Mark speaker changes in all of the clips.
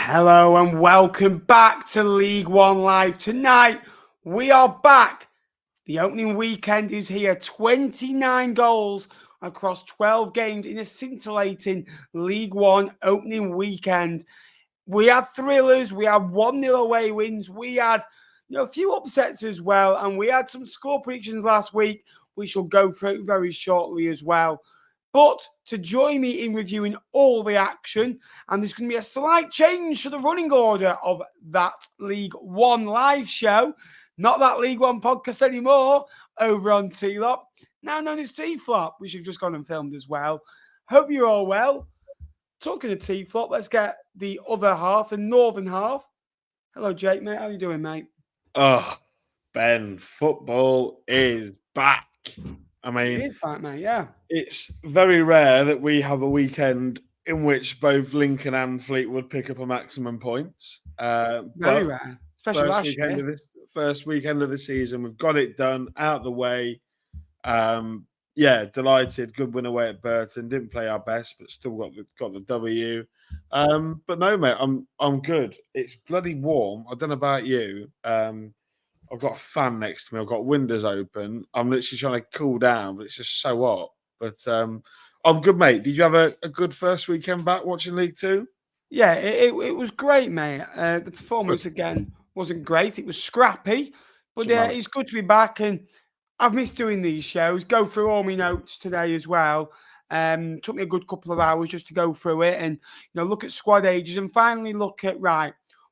Speaker 1: Hello and welcome back to League One Live. Tonight, we are back. The opening weekend is here. 29 goals across 12 games in a scintillating League One opening weekend. We had thrillers. We had 1-0 away wins. We had a few upsets as well. And we had some score predictions last week, which we'll go through very shortly as well. But to join me in reviewing all the action, and there's going to be a slight change to the running order of that League One live show, not that League One podcast anymore, over on T-Lop, now known as T-Flop, which we've just gone and filmed as well. Hope you're all well. Talking of T-Flop, let's get the other half, the northern half. Hello, Jake, mate. How you doing, mate?
Speaker 2: Oh, Ben, football is back. I mean,
Speaker 1: it is back, mate, yeah.
Speaker 2: It's very rare that we have a weekend in which both Lincoln and Fleetwood pick up a maximum points.
Speaker 1: Very rare, especially last year.
Speaker 2: First weekend of the season, we've got it done, out the way. Delighted. Good win away at Burton. Didn't play our best, but still got the W. But no, mate, I'm good. It's bloody warm. I don't know about you. I've got a fan next to me. I've got windows open. I'm literally trying to cool down, but it's just so hot. But I'm good, mate. Did you have a good first weekend back watching League Two?
Speaker 1: Yeah, it was great, mate. The performance, again, wasn't great. It was scrappy, but it's good to be back. And I've missed doing these shows. Go through all my notes today as well. Took me a good couple of hours just to go through it and look at squad ages and finally look at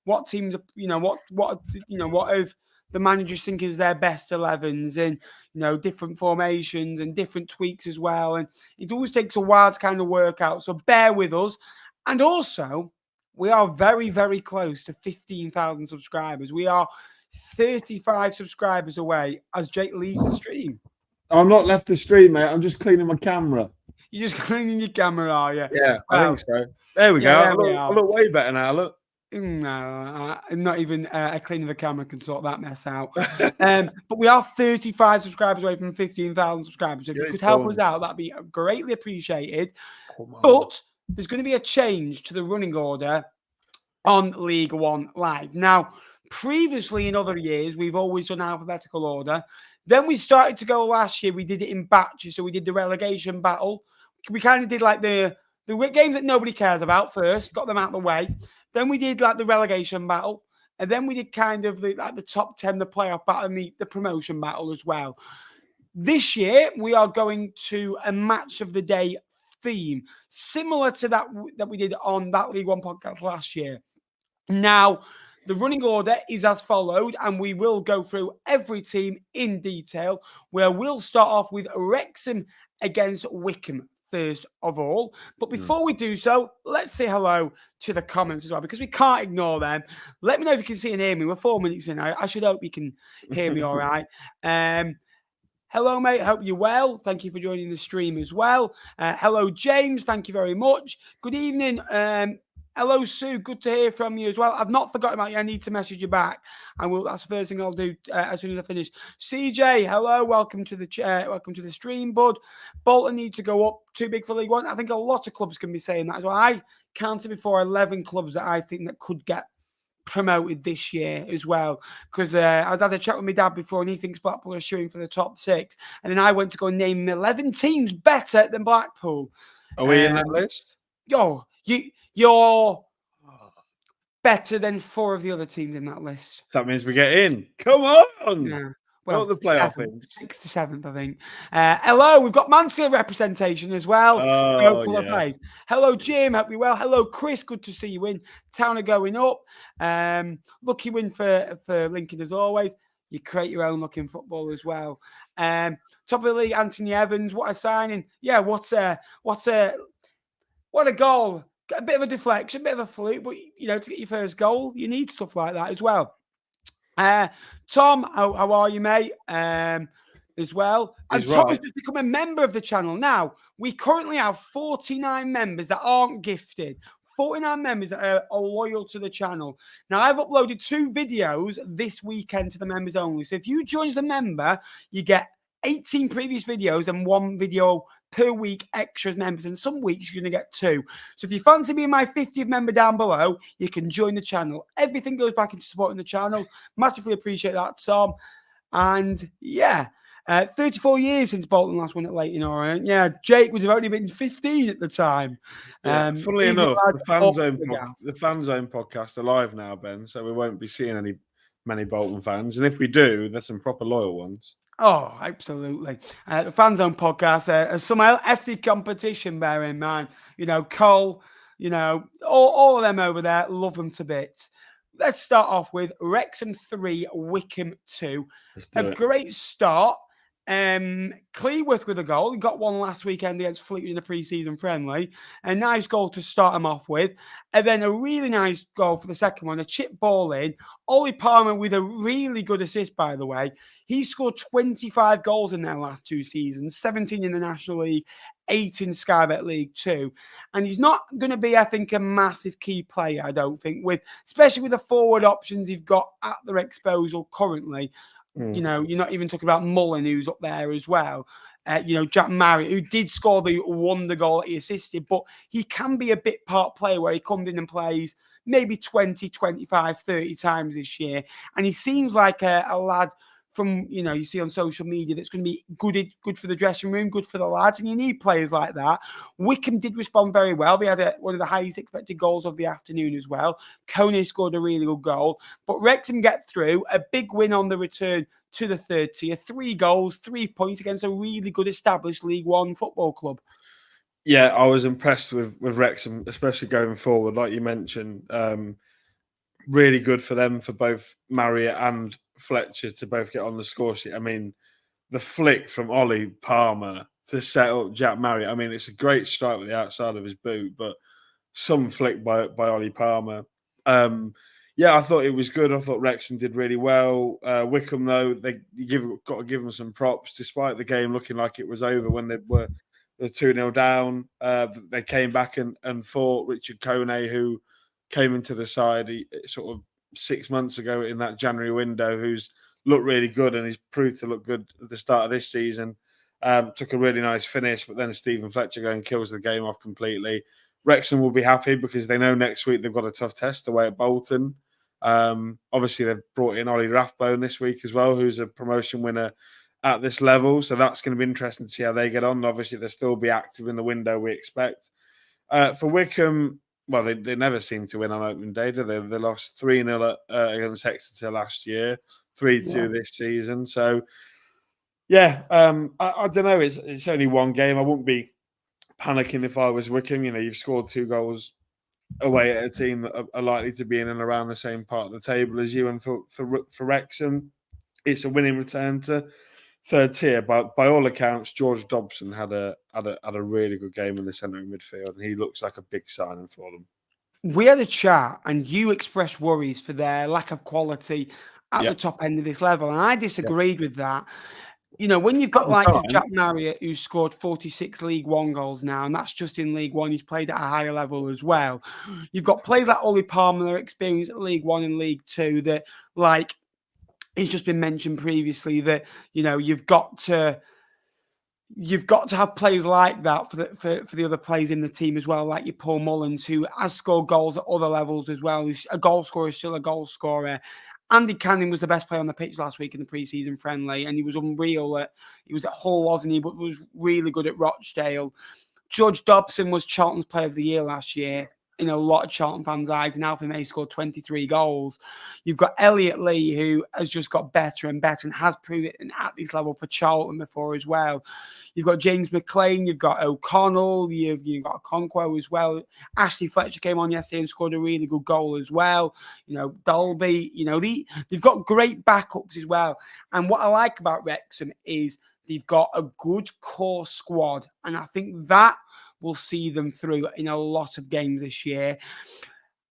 Speaker 1: what teams what have the managers think is their best 11s and different formations and different tweaks as well. And it always takes a while to kind of work out. So bear with us. And also, we are very, very close to 15,000 subscribers. We are 35 subscribers away as Jake leaves the stream.
Speaker 2: I'm not left the stream, mate. I'm just cleaning my camera.
Speaker 1: You're just cleaning your camera, are you?
Speaker 2: Yeah, I think so. There we go. I look way better now, look.
Speaker 1: No, not even cleaning the camera can sort that mess out. But we are 35 subscribers away from 15,000 subscribers. If you could help us out, that'd be greatly appreciated. But there's going to be a change to the running order on League One Live. Now, previously in other years, we've always done alphabetical order. Then we started to go last year. We did it in batches. So we did the relegation battle. We kind of did like the games that nobody cares about first, got them out of the way. Then we did like the relegation battle. And then we did kind of the top 10, the playoff battle, and the promotion battle as well. This year, we are going to a match of the day theme, similar to that we did on that League One podcast last year. Now, the running order is as followed, and we will go through every team in detail, where we'll start off with Wrexham against Wycombe first of all. But before we do so, let's say hello to the comments as well, because we can't ignore them. Let me know if you can see and hear me. We're 4 minutes in. I should hope you can hear me all right. Hello, mate. Hope you're well. Thank you for joining the stream as well. Hello, James. Thank you very much. Good evening. Hello, Sue. Good to hear from you as well. I've not forgotten about you. I need to message you back. That's the first thing I'll do as soon as I finish. CJ, hello. Welcome to the stream, bud. Bolton need to go up. Too big for League One. I think a lot of clubs can be saying that as well. I counted before 11 clubs that I think that could get promoted this year as well. Because I was had a chat with my dad before, and he thinks Blackpool are shooting for the top 6. And then I went to go and name 11 teams better than Blackpool.
Speaker 2: Are we in that list?
Speaker 1: You're better than 4 of the other teams in that list.
Speaker 2: That means we get in. Come on.
Speaker 1: Yeah. Well,
Speaker 2: the playoff in.
Speaker 1: 6th to 7th, I think. Hello, we've got Mansfield representation as well. Hello, Jim. Hope you're well. Hello, Chris. Good to see you in. Town are going up. Lucky win for Lincoln as always. You create your own looking football as well. Top of the league, Anthony Evans. What a signing. Yeah, what a goal. A bit of a deflection, a bit of a fluke, but to get your first goal, you need stuff like that as well. Tom, how are you, mate? As well. And Tom has just become a member of the channel. Now, we currently have 49 members that aren't gifted. 49 members that are loyal to the channel. Now, I've uploaded 2 videos this weekend to the members only. So if you join as a member, you get 18 previous videos and 1 video per week extra members, and some weeks you're going to get 2. So if you fancy being my 50th member down below, you can join the channel. Everything goes back into supporting the channel. Massively appreciate that, Tom. And yeah, 34 years since Bolton last won at Leighton Orient. Yeah, Jake would have only been 15 at the time.
Speaker 2: Funnily enough, the Fan Zone podcast are live now, Ben, so we won't be seeing many Bolton fans. And if we do, there's some proper loyal ones.
Speaker 1: Oh, absolutely. The Fan Zone podcast, some hefty competition, bear in mind. Cole, all of them over there, love them to bits. Let's start off with Wrexham 3, Wycombe 2. Great start. Cleworth with a goal. He got one last weekend against Fleetwood in a pre-season friendly. A nice goal to start him off with. And then a really nice goal for the second one. A chip ball in. Ollie Palmer with a really good assist, by the way. He scored 25 goals in their last 2 seasons. 17 in the National League, 8 in Sky Bet League 2. And he's not going to be, I think, a massive key player, I don't think, especially with the forward options you've got at their disposal currently. You're not even talking about Mullen, who's up there as well. Jack Marriott, who did score the wonder goal that he assisted, but he can be a bit part player where he comes in and plays maybe 20, 25, 30 times this year. And he seems like a lad from, you see on social media that's going to be good for the dressing room, good for the lads, and you need players like that. Wycombe did respond very well. They had one of the highest expected goals of the afternoon as well. Coney scored a really good goal. But Wrexham get through, a big win on the return to the third tier. 3 goals, 3 points against a really good established League One football club.
Speaker 2: Yeah, I was impressed with Wrexham, especially going forward, like you mentioned. Really good for them, for both Marriott and Fletcher to both get on the score sheet. I mean, the flick from Ollie Palmer to set up Jack Marriott. I mean, it's a great strike with the outside of his boot, but some flick by Ollie Palmer. I thought it was good. I thought Wrexham did really well. Wycombe, though, got to give them some props, despite the game looking like it was over when they were 2-0 down. They came back and fought Richard Coney, who came into the side sort of 6 months ago in that January window, who's looked really good and he's proved to look good at the start of this season. Took a really nice finish, but then Stephen Fletcher going and kills the game off completely. Wrexham will be happy because they know next week they've got a tough test away at Bolton. Obviously, they've brought in Ollie Rathbone this week as well, who's a promotion winner at this level. So that's going to be interesting to see how they get on. Obviously, they'll still be active in the window, we expect. For Wycombe, well, they never seem to win on opening day, do they? They lost 3-0 against Exeter last year, 3-2 this season. So, I don't know. It's only one game. I wouldn't be panicking if I was Wycombe. You've scored 2 goals away at a team that are likely to be in and around the same part of the table as you. And for Wrexham, it's a winning return to third tier. But by all accounts, George Dobson had a really good game in the centre of midfield, and he looks like a big signing for them.
Speaker 1: We had a chat, and you expressed worries for their lack of quality at the top end of this level, and I disagreed with that. When you've got likes of Jack Marriott, who's scored 46 League One goals now, and that's just in League One. He's played at a higher level as well. You've got players like Ollie Palmer that are experienced at League One and League Two that, like, it's just been mentioned previously that, you've got to have players like that for the other players in the team as well, like your Paul Mullins, who has scored goals at other levels as well. Who's a goal scorer, still a goal scorer. Andy Canning was the best player on the pitch last week in the pre-season friendly, and he was unreal. He was at Hull, wasn't he? But was really good at Rochdale. George Dobson was Charlton's Player of the Year last year in a lot of Charlton fans' eyes, and Alfie May scored 23 goals. You've got Elliot Lee, who has just got better and better and has proved it at this level for Charlton before as well. You've got James McLean, you've got O'Connell, you've got Okonkwo as well. Ashley Fletcher came on yesterday and scored a really good goal as well. Dolby, they've got great backups as well. And what I like about Wrexham is they've got a good core squad, and I think that will see them through in a lot of games this year.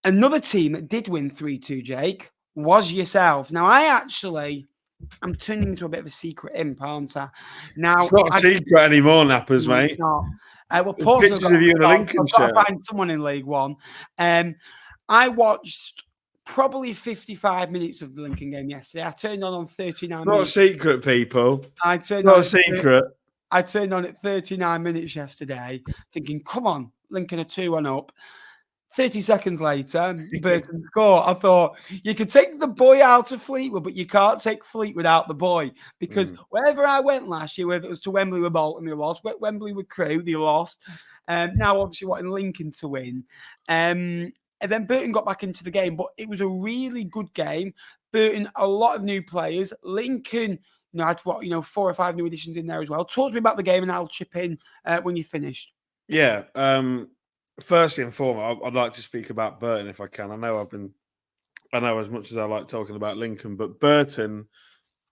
Speaker 1: Another team that did win 3-2, Jake, was yourselves. Now, I'm turning into a bit of a secret imp, aren't I? Now,
Speaker 2: it's not a secret anymore, Nappers, mate.
Speaker 1: It's not.
Speaker 2: Pictures of you in a Lincoln shirt.
Speaker 1: I've got to find someone in League One. I watched probably 55 minutes of the Lincoln game yesterday. I turned on 39
Speaker 2: Not
Speaker 1: minutes.
Speaker 2: a secret, people.
Speaker 1: I turned
Speaker 2: Not
Speaker 1: on
Speaker 2: a secret.
Speaker 1: I turned on at 39 minutes yesterday, thinking, come on, Lincoln are 2-1 up. 30 seconds later, Burton score. I thought, you could take the boy out of Fleetwood, but you can't take Fleetwood out the boy. Because wherever I went last year, whether it was to Wembley with Bolton, they lost. Wembley with Crewe, they lost. Now, obviously, wanting Lincoln to win. And then Burton got back into the game, but it was a really good game. Burton, a lot of new players. Lincoln, had 4 or 5 new additions in there as well. Talk to me about the game, and I'll chip in when you're finished.
Speaker 2: Yeah. Firstly and foremost, I'd like to speak about Burton if I can. I know as much as I like talking about Lincoln, but Burton,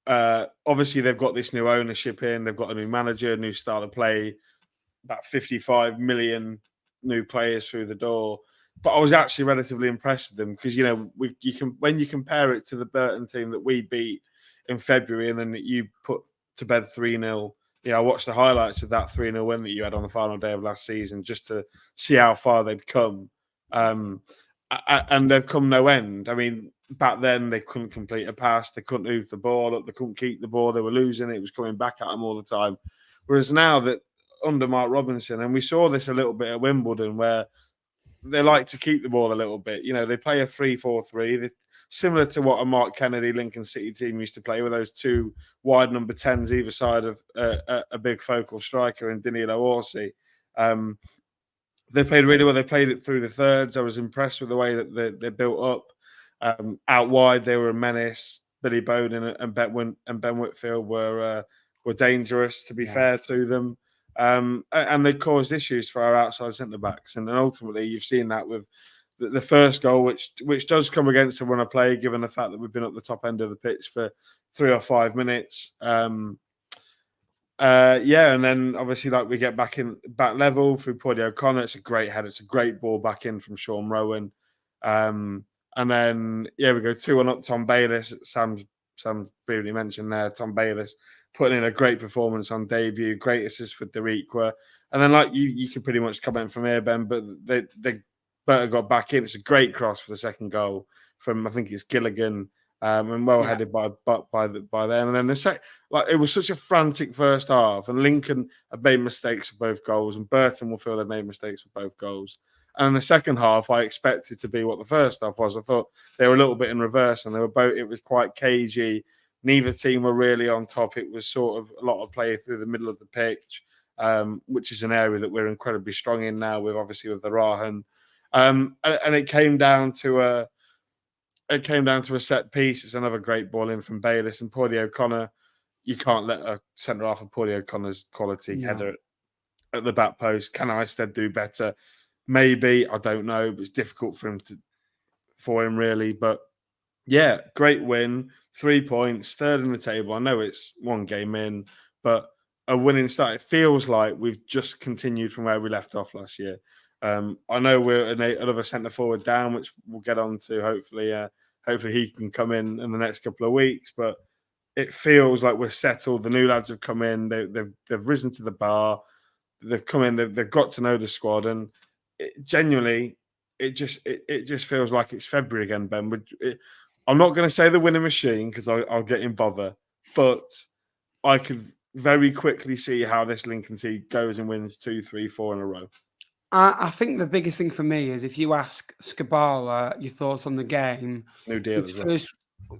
Speaker 2: obviously they've got this new ownership in, they've got a new manager, a new style of play, about 55 million new players through the door. But I was actually relatively impressed with them because when you compare it to the Burton team that we beat in February and then you put to bed 3-0. I watched the highlights of that 3-0 win that you had on the final day of last season just to see how far they'd come. And they've come no end. I mean, back then they couldn't complete a pass, they couldn't move the ball up, they couldn't keep the ball, they were losing it was coming back at them all the time. Whereas now that under Mark Robinson, and we saw this a little bit at Wimbledon where they like to keep the ball a little bit. They play a 3-4-3. Similar to what a Mark Kennedy Lincoln City team used to play with those 2 wide number 10s either side of a big focal striker in Danilo Orsi. They played really well. They played it through the thirds. I was impressed with the way that they built up. Out wide, they were a menace. Billy Bowden and Ben Whitfield were dangerous, to be fair to them. And they caused issues for our outside centre-backs. And then ultimately, you've seen that with the first goal, which does come against a run of play, given the fact that we've been at the top end of the pitch for 3 or 5 minutes. And then obviously, we get back level through Paddy O'Connor. It's a great header. It's a great ball back in from Sean Rowan. And then, we go 2-1 up. Tom Bayliss. Sam's briefly mentioned there. Tom Bayliss putting in a great performance on debut. Great assist for Deriqua. And then, you can pretty much comment from here, Ben, but they Burton got back in. It's a great cross for the second goal from, I think it's Gilligan, and well headed by them. And then it was such a frantic first half, and Lincoln had made mistakes for both goals, and Burton will feel they've made mistakes for both goals. And in the second half, I expected to be what the first half was. I thought they were a little bit in reverse, and it was quite cagey. Neither team were really on top. It was sort of a lot of play through the middle of the pitch, which is an area that we're incredibly strong in now, with the Rahan. And it came down to a set piece. It's another great ball in from Bayliss and Paddy O'Connor. You can't let a centre half of Paddy O'Connor's quality header at the back post. Can Isted do better? Maybe, I don't know, but it's difficult for him really. But yeah, great win, 3 points, third in the table. I know it's 1 game in, but a winning start. It feels like we've just continued from where we left off last year. I know we're another centre forward down, which we'll get on to. Hopefully he can come in the next couple of weeks. But it feels like we're settled. The new lads have come in. They've risen to the bar. They've come in. They've got to know the squad, and genuinely, it just feels like it's February again, Ben. I'm not going to say the winning machine because I'll get in bother, but I could very quickly see how this Lincoln team goes and wins 2, 3, 4 in a row.
Speaker 1: I think the biggest thing for me is if you ask Skabala your thoughts on the game,
Speaker 2: no deal.
Speaker 1: his first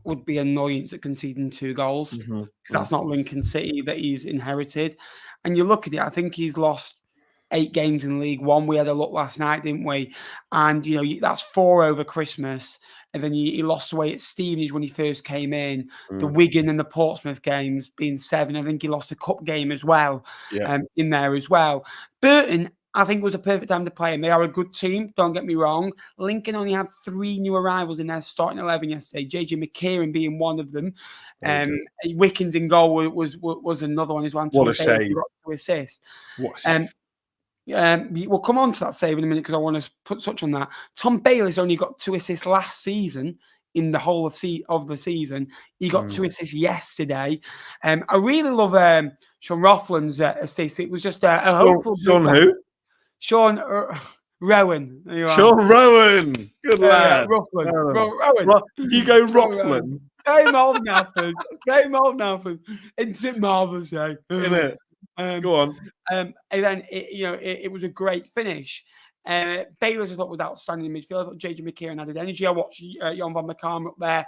Speaker 1: would be annoyance at conceding 2 goals because that's not Lincoln City that he's inherited. And you look at it, I think he's lost 8 games in League One. We had a look last night, didn't we? And that's 4 over Christmas. And then he lost away at Stevenage when he first came in. The Wigan and the Portsmouth games being 7. I think he lost a cup game as well in there as well. Burton, I think, was a perfect time to play him. They are a good team, don't get me wrong. Lincoln only had 3 new arrivals in their starting 11 yesterday, JJ McKieran being one of them. Wickens in goal was another one as well.
Speaker 2: What a save.
Speaker 1: To assist.
Speaker 2: What a save.
Speaker 1: We'll come on to that save in a minute because I want to touch on that. Tom Bayliss only got 2 assists last season in the whole of the season. He got 2 assists yesterday. I really love Sean Rothland's assist. It was just a hopeful...
Speaker 2: Sean who?
Speaker 1: Sean Rowan.
Speaker 2: Sean Rowan. Good lad.
Speaker 1: Rothland. Rowan.
Speaker 2: You go Rothland.
Speaker 1: Same old Naffers. Isn't it marvellous, yeah?
Speaker 2: Isn't it? Go on.
Speaker 1: And then it was a great finish. Bayless, I thought, was outstanding in midfield. I thought JJ McKeon added energy. I watched Jan van der Kamer up there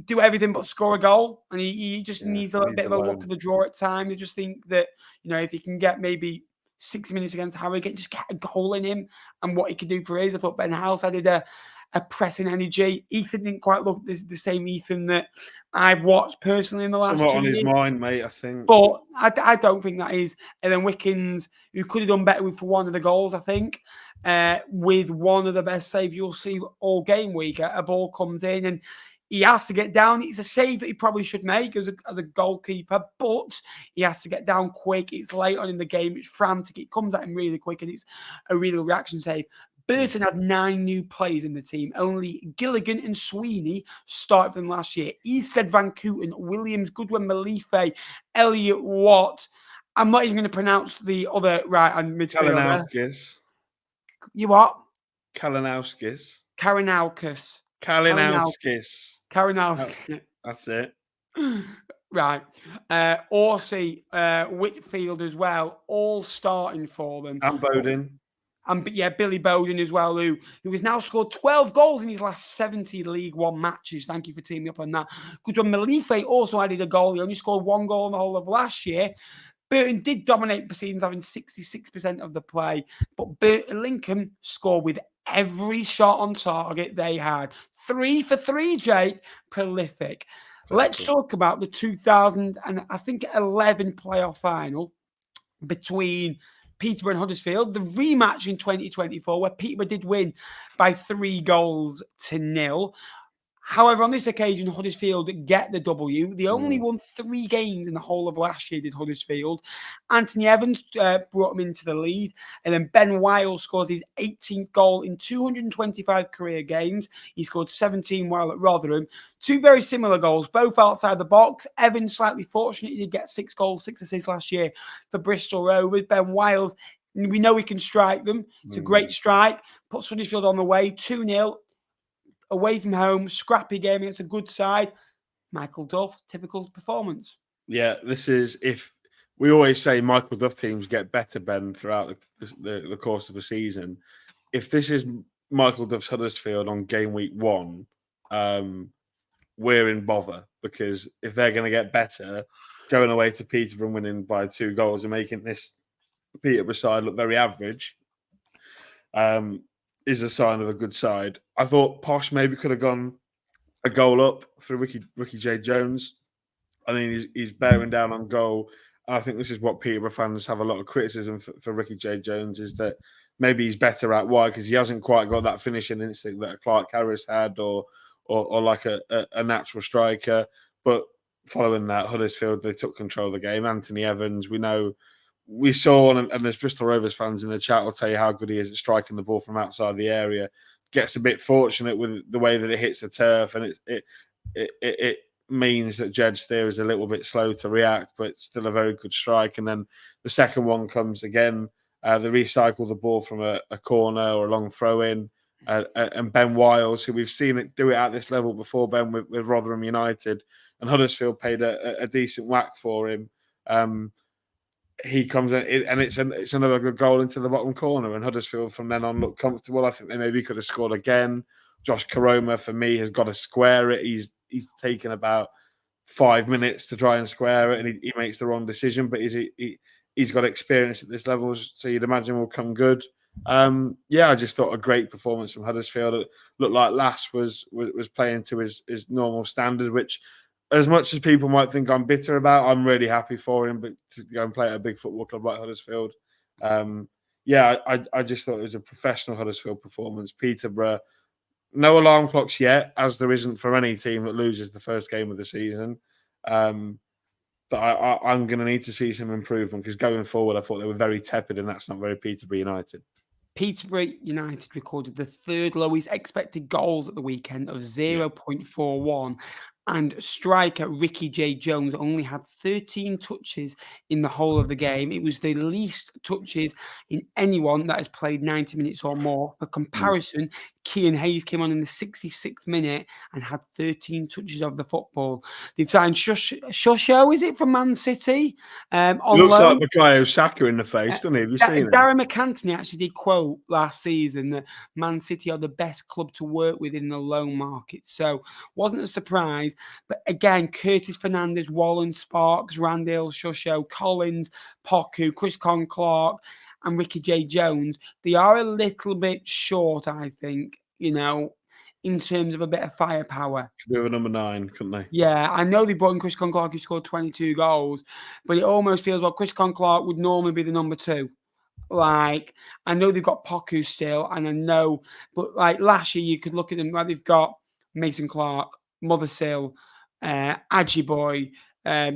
Speaker 1: do everything but score a goal, and he just needs a little bit of a luck of the draw at times. I just think that if he can get maybe 60 minutes against Harrogate, just get a goal in him and what he can do for his. I thought Ben House added a pressing energy. Ethan didn't quite look the same Ethan that I've watched personally in the last 2 years.
Speaker 2: Somewhat on his mind, mate, I think.
Speaker 1: But I don't think that is. And then Wickens, who could have done better for one of the goals, I think, with one of the best saves you'll see all game week. A ball comes in and he has to get down. It's a save that he probably should make as a goalkeeper, but he has to get down quick. It's late on in the game. It's frantic. It comes at him really quick, and it's a real reaction save. Burton had 9 new players in the team. Only Gilligan and Sweeney started for them last year. Easted, Van Kooten, Williams, Goodwin, Malife, Elliot Watt. I'm not even going to pronounce the other right-hand midfielder.
Speaker 2: Kalinowskis.
Speaker 1: You what?
Speaker 2: Kalinowskis.
Speaker 1: Karinauskis.
Speaker 2: That's it.
Speaker 1: Right. Orsey, Whitfield as well, all starting for them.
Speaker 2: And Bowden.
Speaker 1: And Billy Bowden as well, who has now scored 12 goals in his last 70 League One matches. Thank you for teaming up on that. Good one. Malife also added a goal. He only scored 1 goal in the whole of last year. Burton did dominate proceedings, having 66% of the play. But Burton Lincoln scored with every shot on target they had. 3 for 3, Jake. Prolific. Let's talk about the 2011 playoff final between Peterborough and Huddersfield, the rematch in 2024, where Peterborough did win by 3-0. However, on this occasion, Huddersfield get the W. They only won 3 games in the whole of last year, did Huddersfield. Anthony Evans brought them into the lead. And then Ben Wiles scores his 18th goal in 225 career games. He scored 17 while at Rotherham. 2 very similar goals, both outside the box. Evans slightly fortunate. He did get 6 goals, 6 assists last year for Bristol Rovers. Ben Wiles, we know he can strike them. It's a great strike. Puts Huddersfield on the way, 2-0. Away from home, scrappy game against a good side. Michael Duff, typical performance.
Speaker 2: Yeah, this is, if we always say Michael Duff teams get better, Ben, throughout the course of a season. If this is Michael Duff's Huddersfield on game week 1, we're in bother, because if they're going to get better, going away to Peterborough and winning by 2 goals and making this Peterborough side look very average, is a sign of a good side. I thought Posh maybe could have gone a goal up for Ricky J. Jones. I think he's bearing down on goal. And I think this is what Peterborough fans have a lot of criticism for Ricky J. Jones, is that maybe he's better out wide because he hasn't quite got that finishing instinct that Clark Harris had, or like a natural striker. But following that, Huddersfield, they took control of the game. Anthony Evans, we saw, and there's Bristol Rovers fans in the chat will tell you how good he is at striking the ball from outside the area. Gets a bit fortunate with the way that it hits the turf, and it means that Jed Steer is a little bit slow to react, but it's still a very good strike. And then the second one comes again. They recycle the ball from a corner or a long throw in, and Ben Wiles, who we've seen it do it at this level before, Ben, with Rotherham United, and Huddersfield paid a decent whack for him. He comes in, and it's another good goal into the bottom corner, and Huddersfield from then on looked comfortable. I think they maybe could have scored again. Josh Karoma, for me, has got to square it. He's taken about 5 minutes to try and square it, and he makes the wrong decision, but he's got experience at this level, so you'd imagine will come good. I just thought a great performance from Huddersfield. It looked like Lass was playing to his normal standard, which, as much as people might think I'm bitter about, I'm really happy for him. But to go and play at a big football club like Huddersfield, I just thought it was a professional Huddersfield performance. Peterborough, no alarm clocks yet, as there isn't for any team that loses the first game of the season. But I'm going to need to see some improvement, because going forward, I thought they were very tepid, and that's not very Peterborough United.
Speaker 1: Peterborough United recorded the 3rd lowest expected goals at the weekend of 0.41. And striker Ricky J. Jones only had 13 touches in the whole of the game. It was the least touches in anyone that has played 90 minutes or more. For comparison, Kean Hayes came on in the 66th minute and had 13 touches of the football. They've signed Shosho, is it, from Man City? On
Speaker 2: looks
Speaker 1: loan.
Speaker 2: like Bukayo Saka in the face, doesn't he? Have you seen him?
Speaker 1: Darren McAntony actually did quote last season that Man City are the best club to work with in the loan market. So wasn't a surprise. But again, Curtis Fernandez, Wallen, Sparks, Randall, Shosho, Collins, Poku, Chris Clark, and Ricky J. Jones, they are a little bit short, I think, in terms of a bit of firepower.
Speaker 2: Could be a number 9, couldn't they?
Speaker 1: Yeah, I know they brought in Chris Clark, who scored 22 goals, but it almost feels like Chris Clark would normally be the number 2. Like, I know they've got Poku still, and I know, but like last year, you could look at them, like they've got Mason Clark, Mothersill, Ajiboy,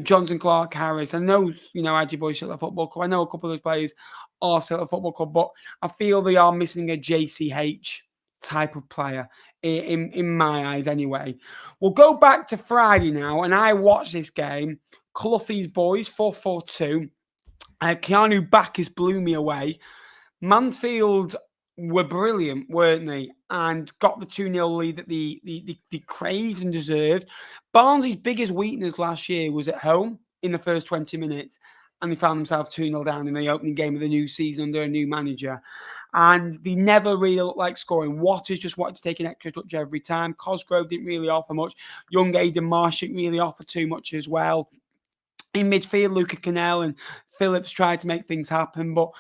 Speaker 1: Johnson Clark Harris. I know, Ajiboy's still at football club. I know a couple of those players are still at football club, but I feel they are missing a JCH type of player in my eyes anyway. We'll go back to Friday now, and I watched this game. Cloughie's boys, 4-4-2. Keanu Bacchus blew me away. Mansfield were brilliant, weren't they? And got the 2-0 lead that they craved and deserved. Barnsley's biggest weakness last year was at home in the first 20 minutes. And they found themselves 2-0 down in the opening game of the new season under a new manager. And they never really looked like scoring. Waters just wanted to take an extra touch every time. Cosgrove didn't really offer much. Young Aidan Marsh didn't really offer too much as well. In midfield, Luca Cannell and Phillips tried to make things happen. But,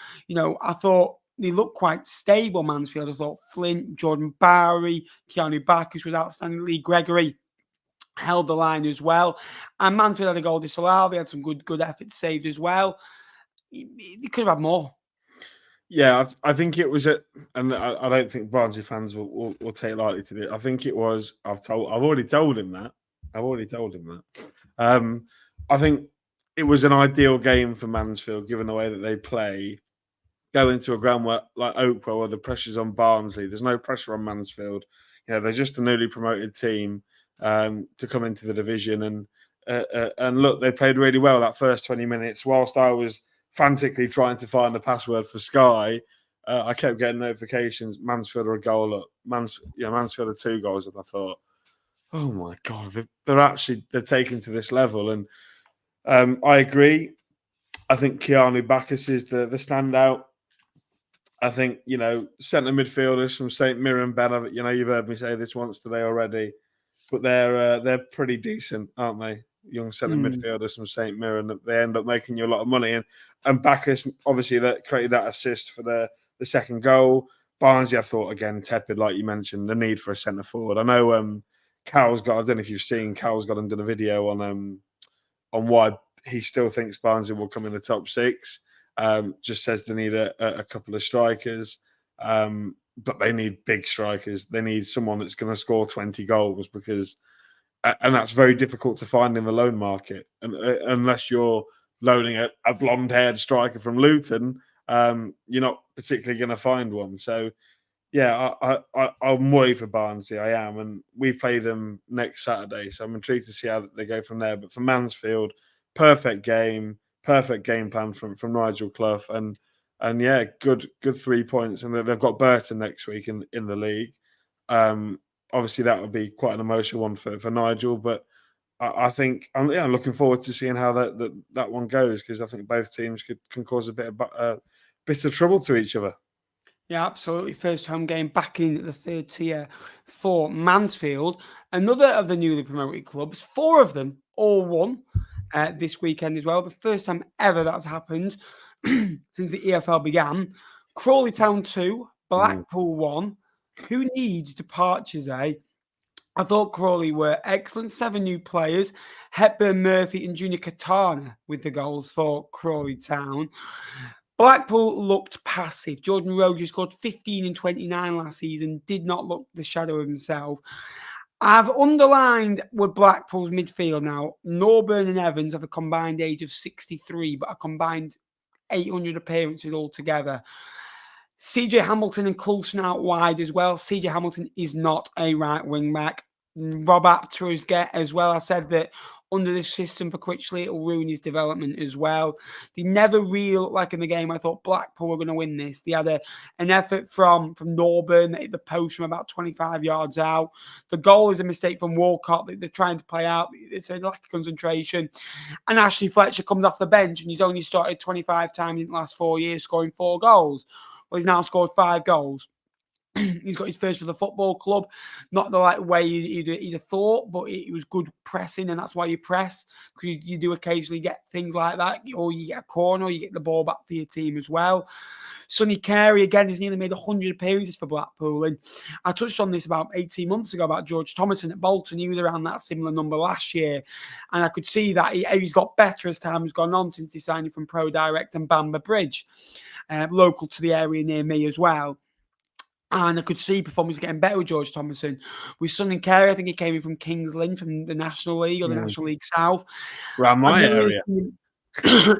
Speaker 1: I thought they looked quite stable, Mansfield. I thought Flint, Jordan Bowery, Keanu Bacchus was outstanding. Lee Gregory held the line as well. And Mansfield had a goal disallowed. They had some good efforts saved as well. They could have had more.
Speaker 2: Yeah, I think it was and I don't think Barnsley fans will take lightly to it. I think it was. I've already told him that. I think it was an ideal game for Mansfield, given the way that they play. Go into a ground like Oakwell, where the pressure's on Barnsley. There's no pressure on Mansfield. They're just a newly promoted team to come into the division, and look, they played really well that first 20 minutes. Whilst I was frantically trying to find the password for Sky, I kept getting notifications. Mansfield are a goal up. Mansfield are 2 goals, and I thought, oh my god, they're taken to this level. And I agree. I think Keanu Bacchus is the standout. I think centre midfielders from St Mirren better. You've heard me say this once today already, but they're pretty decent, aren't they? Young centre midfielders from St Mirren. They end up making you a lot of money. And Bacchus, obviously, that created that assist for the second goal. Barnsley, I thought, again, tepid, like you mentioned, the need for a centre forward. I know Cal's got, I don't know if you've seen, Cal's got and done a video on why he still thinks Barnsley will come in the top 6. Just says they need a couple of strikers. But they need big strikers. They need someone that's going to score 20 goals and that's very difficult to find in the loan market. And unless you're loaning a blonde-haired striker from Luton, you're not particularly going to find one. So, yeah, I'm worried for Barnsley. I am, and we play them next Saturday. So I'm intrigued to see how they go from there. But for Mansfield, perfect game plan from Nigel Clough, and yeah, good 3 points. And they've got Burton next week in the league. Obviously, that would be quite an emotional one for Nigel, but I think I'm looking forward to seeing how that one goes, because I think both teams can cause a bit of trouble to each other.
Speaker 1: Yeah, absolutely. First home game back in the 3rd tier for Mansfield. Another of the newly promoted clubs, 4 of them all won this weekend as well. The first time ever that's happened since the EFL began. Crawley Town 2, Blackpool 1. Who needs departures, eh? I thought Crawley were excellent. 7 new players. Hepburn, Murphy and Junior Katana with the goals for Crawley Town. Blackpool looked passive. Jordan Rogers scored 15 and 29 last season. Did not look the shadow of himself. I've underlined with Blackpool's midfield now. Norburn and Evans have a combined age of 63, but a combined 800 appearances altogether. CJ Hamilton and Coulson out wide as well. CJ Hamilton is not a right wing back. Rob Apter as well. I said that under this system for Critchley. It'll ruin his development as well. They never really looked like in the game. I thought Blackpool were going to win this. They had an effort from Norburn that hit the post from about 25 yards out. The goal is a mistake from Walcott that they're trying to play out. It's a lack of concentration. And Ashley Fletcher comes off the bench and he's only started 25 times in the last 4 years, scoring 4 goals. Well, he's now scored 5 goals. He's got his first for the football club. Not the right way you'd have thought, but it was good pressing, and that's why you press, because you do occasionally get things like that, or you get a corner, or you get the ball back for your team as well. Sonny Carey, again, has nearly made 100 appearances for Blackpool, and I touched on this about 18 months ago about George Thomason at Bolton. He was around that similar number last year, and I could see that he's got better as time has gone on since he signed from Pro Direct and Bamber Bridge, local to the area near me as well. And I could see performance getting better with George Thomason. With Sonny Carey, I think he came in from Kings Lynn from the National League or the National League South.
Speaker 2: Around my area.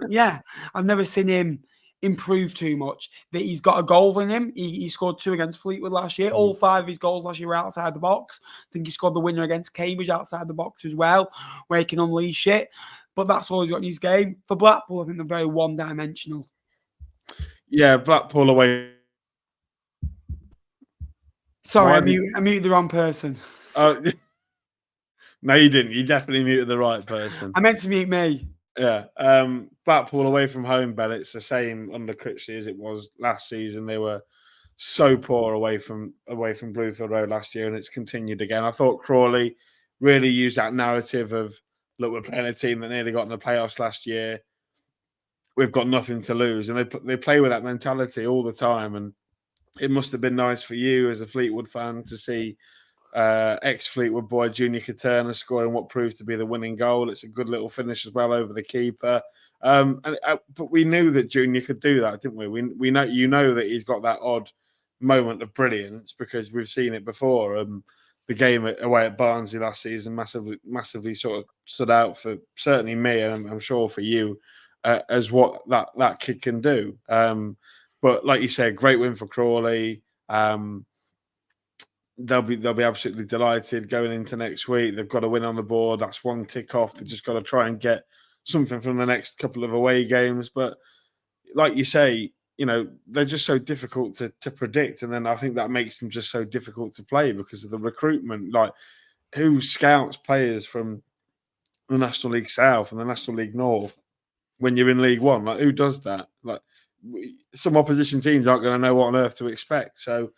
Speaker 1: Yeah, I've never seen him improve too much. That he's got a goal in him. He scored 2 against Fleetwood last year. All 5 of his goals last year were outside the box. I think he scored the winner against Cambridge outside the box as well, where he can unleash it. But that's all he's got in his game. For Blackpool, I think they're very one-dimensional.
Speaker 2: Yeah, Blackpool away.
Speaker 1: Sorry, I muted the wrong person.
Speaker 2: Oh, no, you didn't. You definitely muted the right person.
Speaker 1: I meant to mute me.
Speaker 2: Yeah. Blackpool away from home, Ben. It's the same under Critchley as it was last season. They were so poor away from Bluefield Road last year, and it's continued again. I thought Crawley really used that narrative of, look, we're playing a team that nearly got in the playoffs last year. We've got nothing to lose, and they play with that mentality all the time. And it must have been nice for you as a Fleetwood fan to see ex-Fleetwood boy Junior Katerna scoring what proves to be the winning goal. It's a good little finish as well over the keeper. But we knew that Junior could do that, didn't we? We know that he's got that odd moment of brilliance because we've seen it before. The game away at Barnsley last season massively sort of stood out for certainly me, and I'm sure for you, as what that kid can do. But like you said, great win for Crawley. They'll be absolutely delighted going into next week. They've got a win on the board. That's one tick off. They've just got to try and get something from the next couple of away games. But like you say, they're just so difficult to predict. And then I think that makes them just so difficult to play because of the recruitment. Like, who scouts players from the National League South and the National League North when you're in League One? Like, who does that? Like, some opposition teams aren't going to know what on earth to expect. So,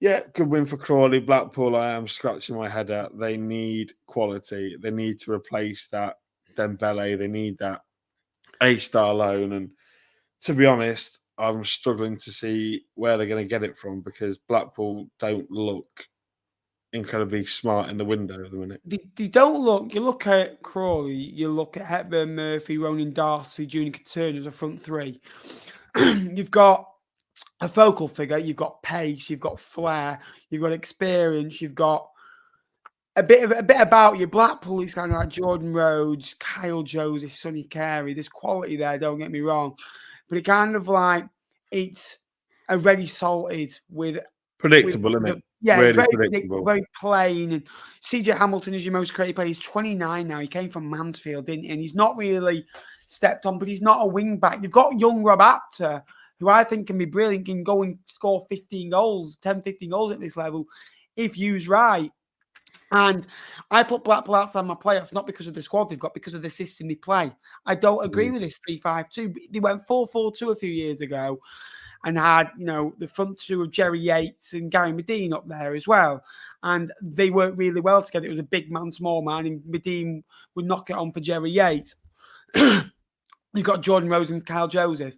Speaker 2: yeah, good win for Crawley. Blackpool, I am scratching my head at. They need quality. They need to replace that Dembele. They need that A-star loan. And to be honest, I'm struggling to see where they're going to get it from because Blackpool don't look incredibly smart in the window at the minute.
Speaker 1: They don't look. You look at Crawley, you look at Hepburn, Murphy, Ronan Darcy, Junior Katerna as a front three. You've got a focal figure, you've got pace, you've got flair, you've got experience, you've got a bit about you. Blackpool is kind of like Jordan Rhodes, Kyle Joseph, Sonny Carey. There's quality there, don't get me wrong. But it kind of like it's already salted with
Speaker 2: predictable, isn't it?
Speaker 1: Yeah,
Speaker 2: really
Speaker 1: very
Speaker 2: predictable,
Speaker 1: very plain. And CJ Hamilton is your most creative player. He's 29 now. He came from Mansfield, didn't he? And he's not really stepped on, but he's not a wing back. You've got young Rob Apter, who I think can be brilliant, can go and score 15 goals at this level if used right. And I put Blackpool outside my playoffs, not because of the squad they've got, because of the system they play. I don't agree with this 3-5-2. They went 4-4-2 a few years ago and had, the front two of Jerry Yates and Gary Medine up there as well. And they worked really well together. It was a big man, small man, and Medine would knock it on for Jerry Yates. You've got Jordan Rose and Kyle Joseph.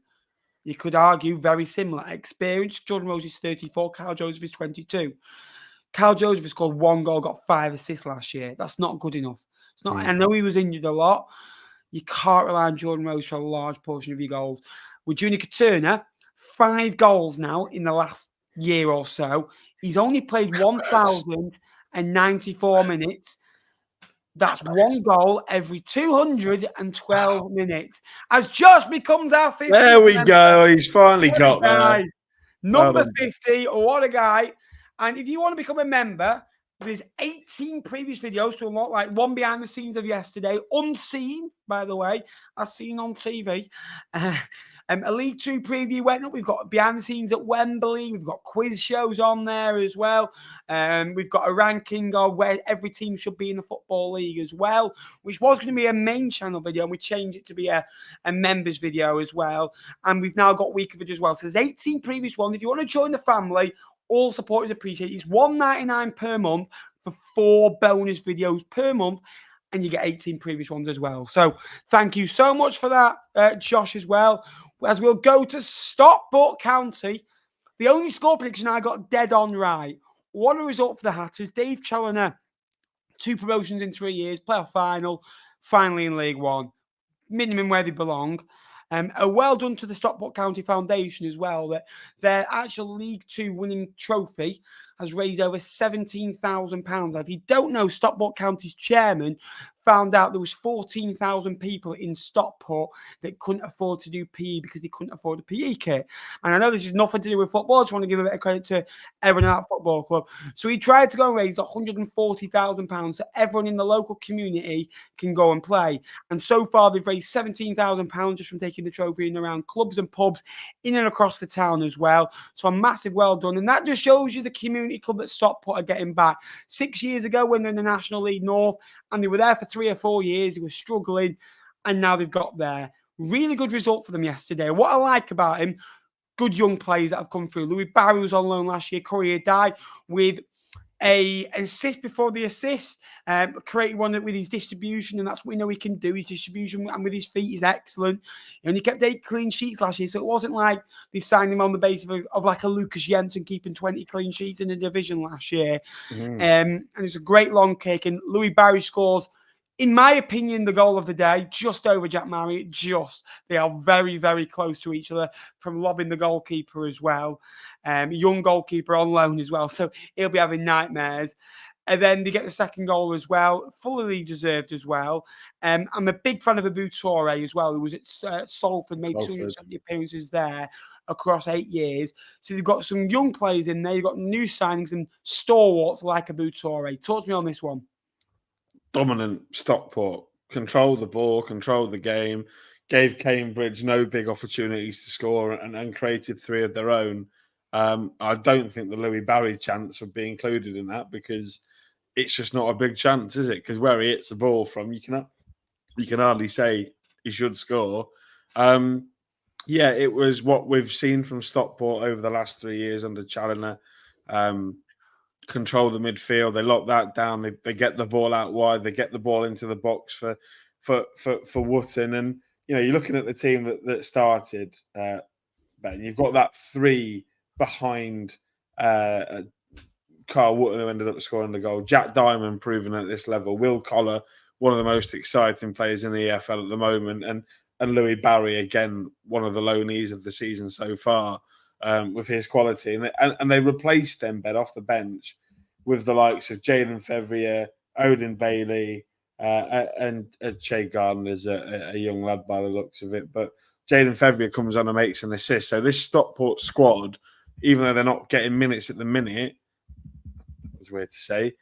Speaker 1: You could argue very similar experience. Jordan Rose is 34, Kyle Joseph is 22. Kyle Joseph has scored 1 goal, got 5 assists last year. That's not good enough. It's not. I know he was injured a lot. You can't rely on Jordan Rose for a large portion of your goals. With Junior Katerna, 5 goals now in the last year or so. He's only played 1,094 minutes. That's 1 goal every 212 minutes. As Josh becomes our 50th.
Speaker 2: There we go. He's finally got there.
Speaker 1: Number 50. What a guy. And if you want to become a member, There's 18 previous videos to unlock, like one behind the scenes of yesterday, unseen, by the way, as seen on TV. A League Two preview went up. We've got behind the scenes at Wembley. We've got quiz shows on there as well. We've got a ranking of where every team should be in the Football League as well, which was going to be a main channel video, and we changed it to be a members video as well. And we've now got weekly videos as well. So there's 18 previous ones. If you want to join the family, all support is appreciated. It's $1.99 per month for 4 bonus videos per month, and you get 18 previous ones as well. So thank you so much for that, Josh, as well. As we'll go to Stockport County, the only score prediction I got dead on right. What a result for the Hatters. Dave Challoner, 2 promotions in 3 years, playoff final, finally in League One. Minimum where they belong. A well done to the Stockport County Foundation as well, that their actual League Two winning trophy has raised over £17,000. If you don't know, Stockport County's chairman found out there was 14,000 people in Stockport that couldn't afford to do PE because they couldn't afford a PE kit. And I know this is nothing to do with football. I just want to give a bit of credit to everyone at that football club. So he tried to go and raise £140,000 so everyone in the local community can go and play. And so far, they've raised £17,000 just from taking the trophy in around clubs and pubs in and across the town as well. So a massive well done. And that just shows you the community club that Stockport are getting back. 6 years ago when they're in the National League North, and they were there for 3 or 4 years. They were struggling, and now they've got there. Really good result for them yesterday. What I like about him, good young players that have come through. Louis Barry was on loan last year. Courier died with an assist before the assist, created one with his distribution, and that's what we know he can do. His distribution and with his feet is excellent. And he kept 8 clean sheets last year, so it wasn't like they signed him on the basis of like a Lucas Jensen keeping 20 clean sheets in the division last year. And it's a great long kick, and Louis Barry scores, in my opinion, the goal of the day, just over Jack Marriott. They are very, very close to each other from lobbing the goalkeeper as well. Young goalkeeper on loan as well, so he'll be having nightmares. And then they get the second goal as well, fully deserved as well. I'm a big fan of Abu Toure as well, who was at Salford, made 270 appearances there across 8 years. So they've got some young players in there. You've got new signings and stalwarts like Abu Toure. Talk to me on this one.
Speaker 2: Dominant Stockport. Controlled the ball, controlled the game, gave Cambridge no big opportunities to score, and created 3 of their own. I don't think the Louis Barry chance would be included in that because it's just not a big chance, is it? Because where he hits the ball from, you can hardly say he should score. Yeah, it was what we've seen from Stockport over the last 3 years under Challoner. Control the midfield. They lock that down. They get the ball out wide. They get the ball into the box for Wootton. And you're looking at the team that started. Ben, you've got that 3 behind Carl Wootton, who ended up scoring the goal. Jack Diamond proven at this level. Will Collar, one of the most exciting players in the EFL at the moment, and Louis Barry, again, one of the loanees of the season so far. With his quality, and they replaced Dembed off the bench with the likes of Jalen Fevrier, Odin Bailey, and Che Gardner's a young lad by the looks of it. But Jalen Fevrier comes on and makes an assist. So this Stockport squad, even though they're not getting minutes at the minute, it's weird to say,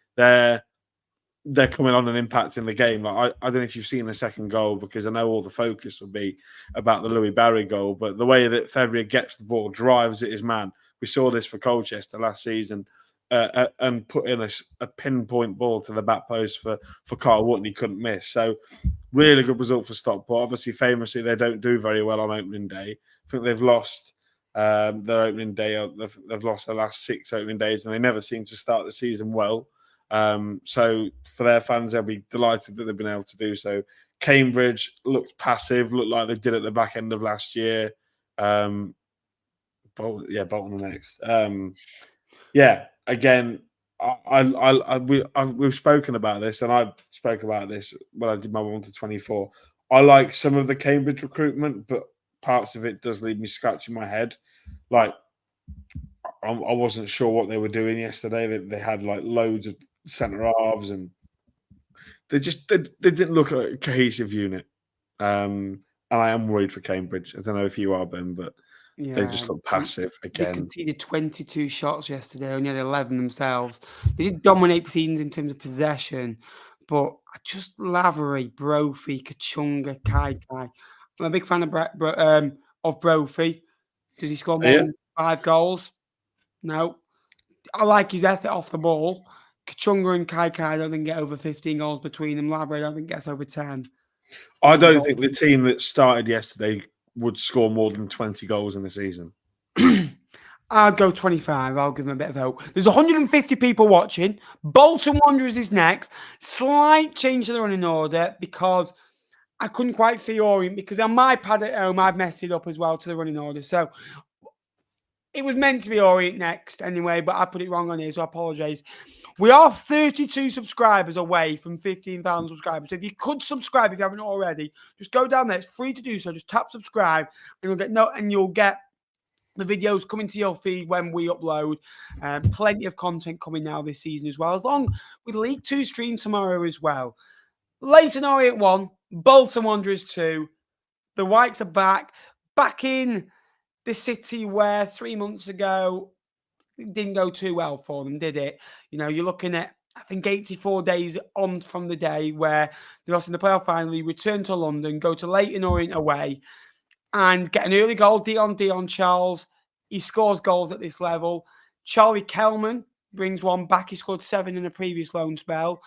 Speaker 2: they're coming on and impacting the game. Like I don't know if you've seen the second goal, because I know all the focus will be about the Louis Barry goal, but the way that Fevrier gets the ball, drives at his man. We saw this for Colchester last season, and put in a pinpoint ball to the back post for Carl Wootton. He couldn't miss. So really good result for Stockport. Obviously, famously, they don't do very well on opening day. I think they've lost their opening day. They've lost their last 6 opening days, and they never seem to start the season well. So for their fans, they'll be delighted that they've been able to do so. Cambridge looked passive, looked like they did at the back end of last year. Bolton next. Again, we've spoken about this, and I spoke about this when I did my 1 to 24. I like some of the Cambridge recruitment, but parts of it does leave me scratching my head. Like, I wasn't sure what they were doing yesterday. They had like loads of centre halves, and they didn't look like a cohesive unit. And I am worried for Cambridge. I don't know if you are, Ben, but They just look passive
Speaker 1: They
Speaker 2: again.
Speaker 1: conceded 22 shots yesterday, only had 11 themselves. They did dominate proceedings in terms of possession, but just Lavery, Brophy, Kachunga, Kai. I'm a big fan of Brophy. Does he score more than 5 goals? No. I like his effort off the ball. Kachunga and Kai I don't think get over 15 goals between them. Lavery, I don't think gets over 10.
Speaker 2: I don't think the team that started yesterday would score more than 20 goals in the season.
Speaker 1: I'll go 25. I'll give them a bit of hope. There's 150 people watching. Bolton Wanderers is next. Slight change to the running order because I couldn't quite see Orient because on my pad at home, I've messed it up as well to the running order. So it was meant to be Orient next anyway, but I put it wrong on here, so I apologise. We are 32 subscribers away from 15,000 subscribers. So if you could subscribe if you haven't already, just go down there. It's free to do so. Just tap subscribe and you'll get the videos coming to your feed when we upload. Plenty of content coming now this season as well, along with League 2 stream tomorrow as well. Leyton Orient 1, Bolton Wanderers 2. The Whites are back in the city where 3 months ago it didn't go too well for them, did it? You know, you're looking at, I think, 84 days on from the day where they lost in the playoff final, return to London, go to Leyton Orient away, and get an early goal. Dion Charles, he scores goals at this level. Charlie Kelman brings one back. He scored 7 in a previous loan spell.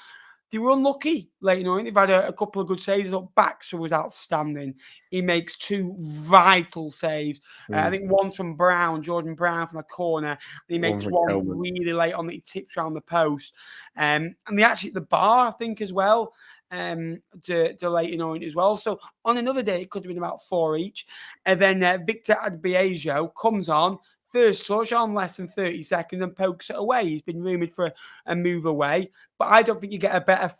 Speaker 1: They were unlucky Leyton Orient. They've had a couple of good saves. I thought Baxter was outstanding. He makes 2 vital saves. I think one's from Jordan Brown from a corner. And he makes one really late on that he tips around the post. And they actually hit the bar, I think, as well. To Leyton Orient as well. So on another day, it could have been about 4 each. And then Victor Adbiejo comes on, first touch on less than 30 seconds and pokes it away. He's been rumoured for a move away. But I don't think you get a better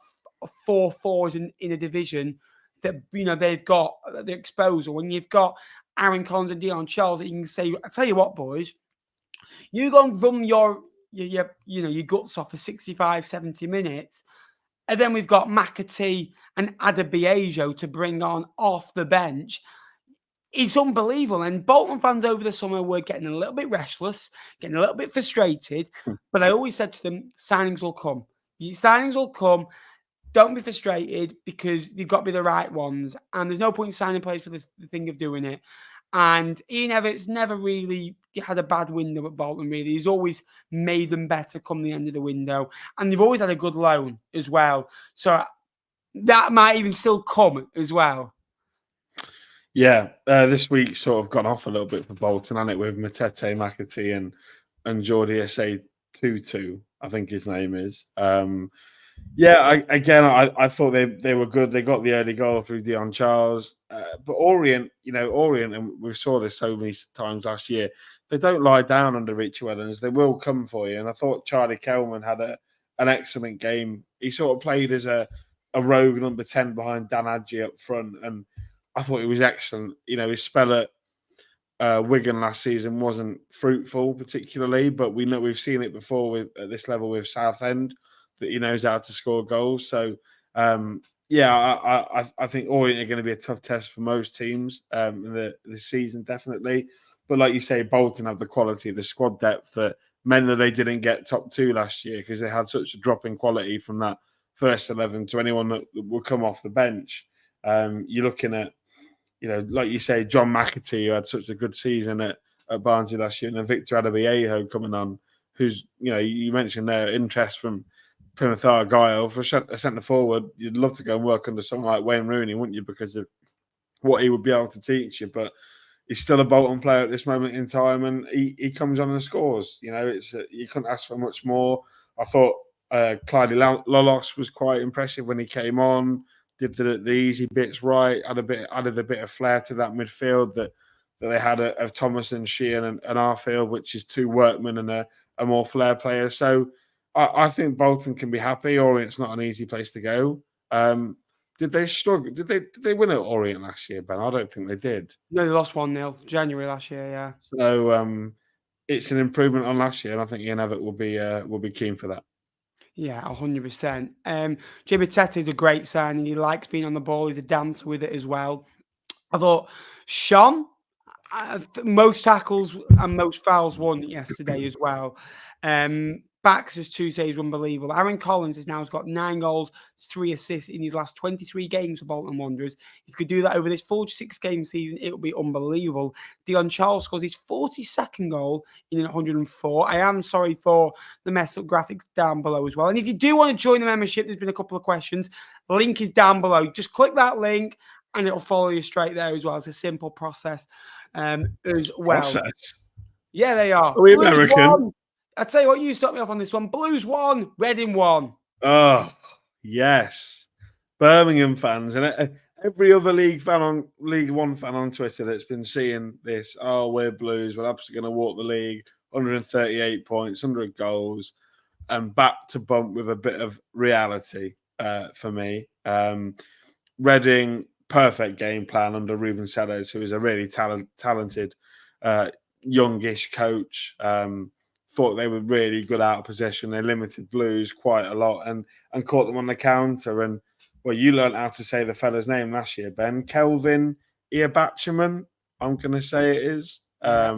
Speaker 1: 4-4s in a division that, you know, they've got at their disposal. When you've got Aaron Collins and Dion Charles, that you can say, I tell you what, boys, you go and run your guts off for 65, 70 minutes. And then we've got McAtee and Adebiejo to bring on off the bench. It's unbelievable. And Bolton fans over the summer were getting a little bit restless, getting a little bit frustrated. But I always said to them, signings will come. Signings will come. Don't be frustrated because you've got to be the right ones. And there's no point in signing players for the thing of doing it. And Ian Everett's never really had a bad window at Bolton, really. He's always made them better come the end of the window. And they've always had a good loan as well. So that might even still come as well.
Speaker 2: Yeah, this week sort of gone off a little bit for Bolton, hasn't it, with Matete, McAtee and Jordi Esse Tutu, I think his name is. I thought they were good. They got the early goal through Dion Charles. But Orient, and we saw this so many times last year, they don't lie down under Richie Wellens. They will come for you. And I thought Charlie Kelman had an excellent game. He sort of played as a rogue number 10 behind Dan Adji up front. And I thought he was excellent. You know, his spell at Wigan last season wasn't fruitful particularly, but we've seen it before at this level with Southend, that he knows how to score goals. So, I think Orient are going to be a tough test for most teams this season, definitely. But like you say, Bolton have the quality, the squad depth that meant that they didn't get top 2 last year because they had such a drop in quality from that first 11 to anyone that will come off the bench. You're looking at, like you say, John McAtee, who had such a good season at Barnsley last year, and then Victor Adebiejo coming on, who's, you mentioned their interest from Plymouth Argyle for a centre forward. You'd love to go and work under someone like Wayne Rooney, wouldn't you? Because of what he would be able to teach you. But he's still a Bolton player at this moment in time, and he comes on and scores. It's you couldn't ask for much more. I thought Clyde Lolos was quite impressive when he came on. Did the easy bits right. Added a bit of flair to that midfield that they had of Thomas and Sheehan and Arfield, which is 2 workmen and a more flair player. So I think Bolton can be happy. Orient's not an easy place to go. Did they struggle? Did they win at Orient last year, Ben? I don't think they did.
Speaker 1: No, they lost 1-0 January last year. Yeah.
Speaker 2: So it's an improvement on last year, and I think Ian Everett will be keen for that.
Speaker 1: Yeah, 100%. Jimmy Tete is a great signing. He likes being on the ball. He's a dancer with it as well. I thought Sean, Most tackles and most fouls won yesterday as well. Baxter's 2 saves unbelievable. Aaron Collins has now got 9 goals, 3 assists in his last 23 games for Bolton Wanderers. If you could do that over this 46-game season, it would be unbelievable. Dion Charles scores his 42nd goal in 104. I am sorry for the messed up graphics down below as well. And if you do want to join the membership, there's been a couple of questions. Link is down below. Just click that link and it'll follow you straight there as well. It's a simple process as well.
Speaker 2: Process.
Speaker 1: Yeah, they are.
Speaker 2: Are we American?
Speaker 1: I tell you what, you start me off on this one. Blues won, Reading won.
Speaker 2: Oh, yes. Birmingham fans and every other League One fan on Twitter that's been seeing this, oh, we're Blues, we're absolutely going to walk the league, 138 points, 100 goals, and back to bump with a bit of reality for me. Reading, perfect game plan under Ruben Sellers, who is a really talented youngish coach. Thought they were really good out of possession. They limited Blues quite a lot and caught them on the counter. And well, you learned how to say the fella's name last year, Ben. Kelvin Iabachman, I'm going to say it is. A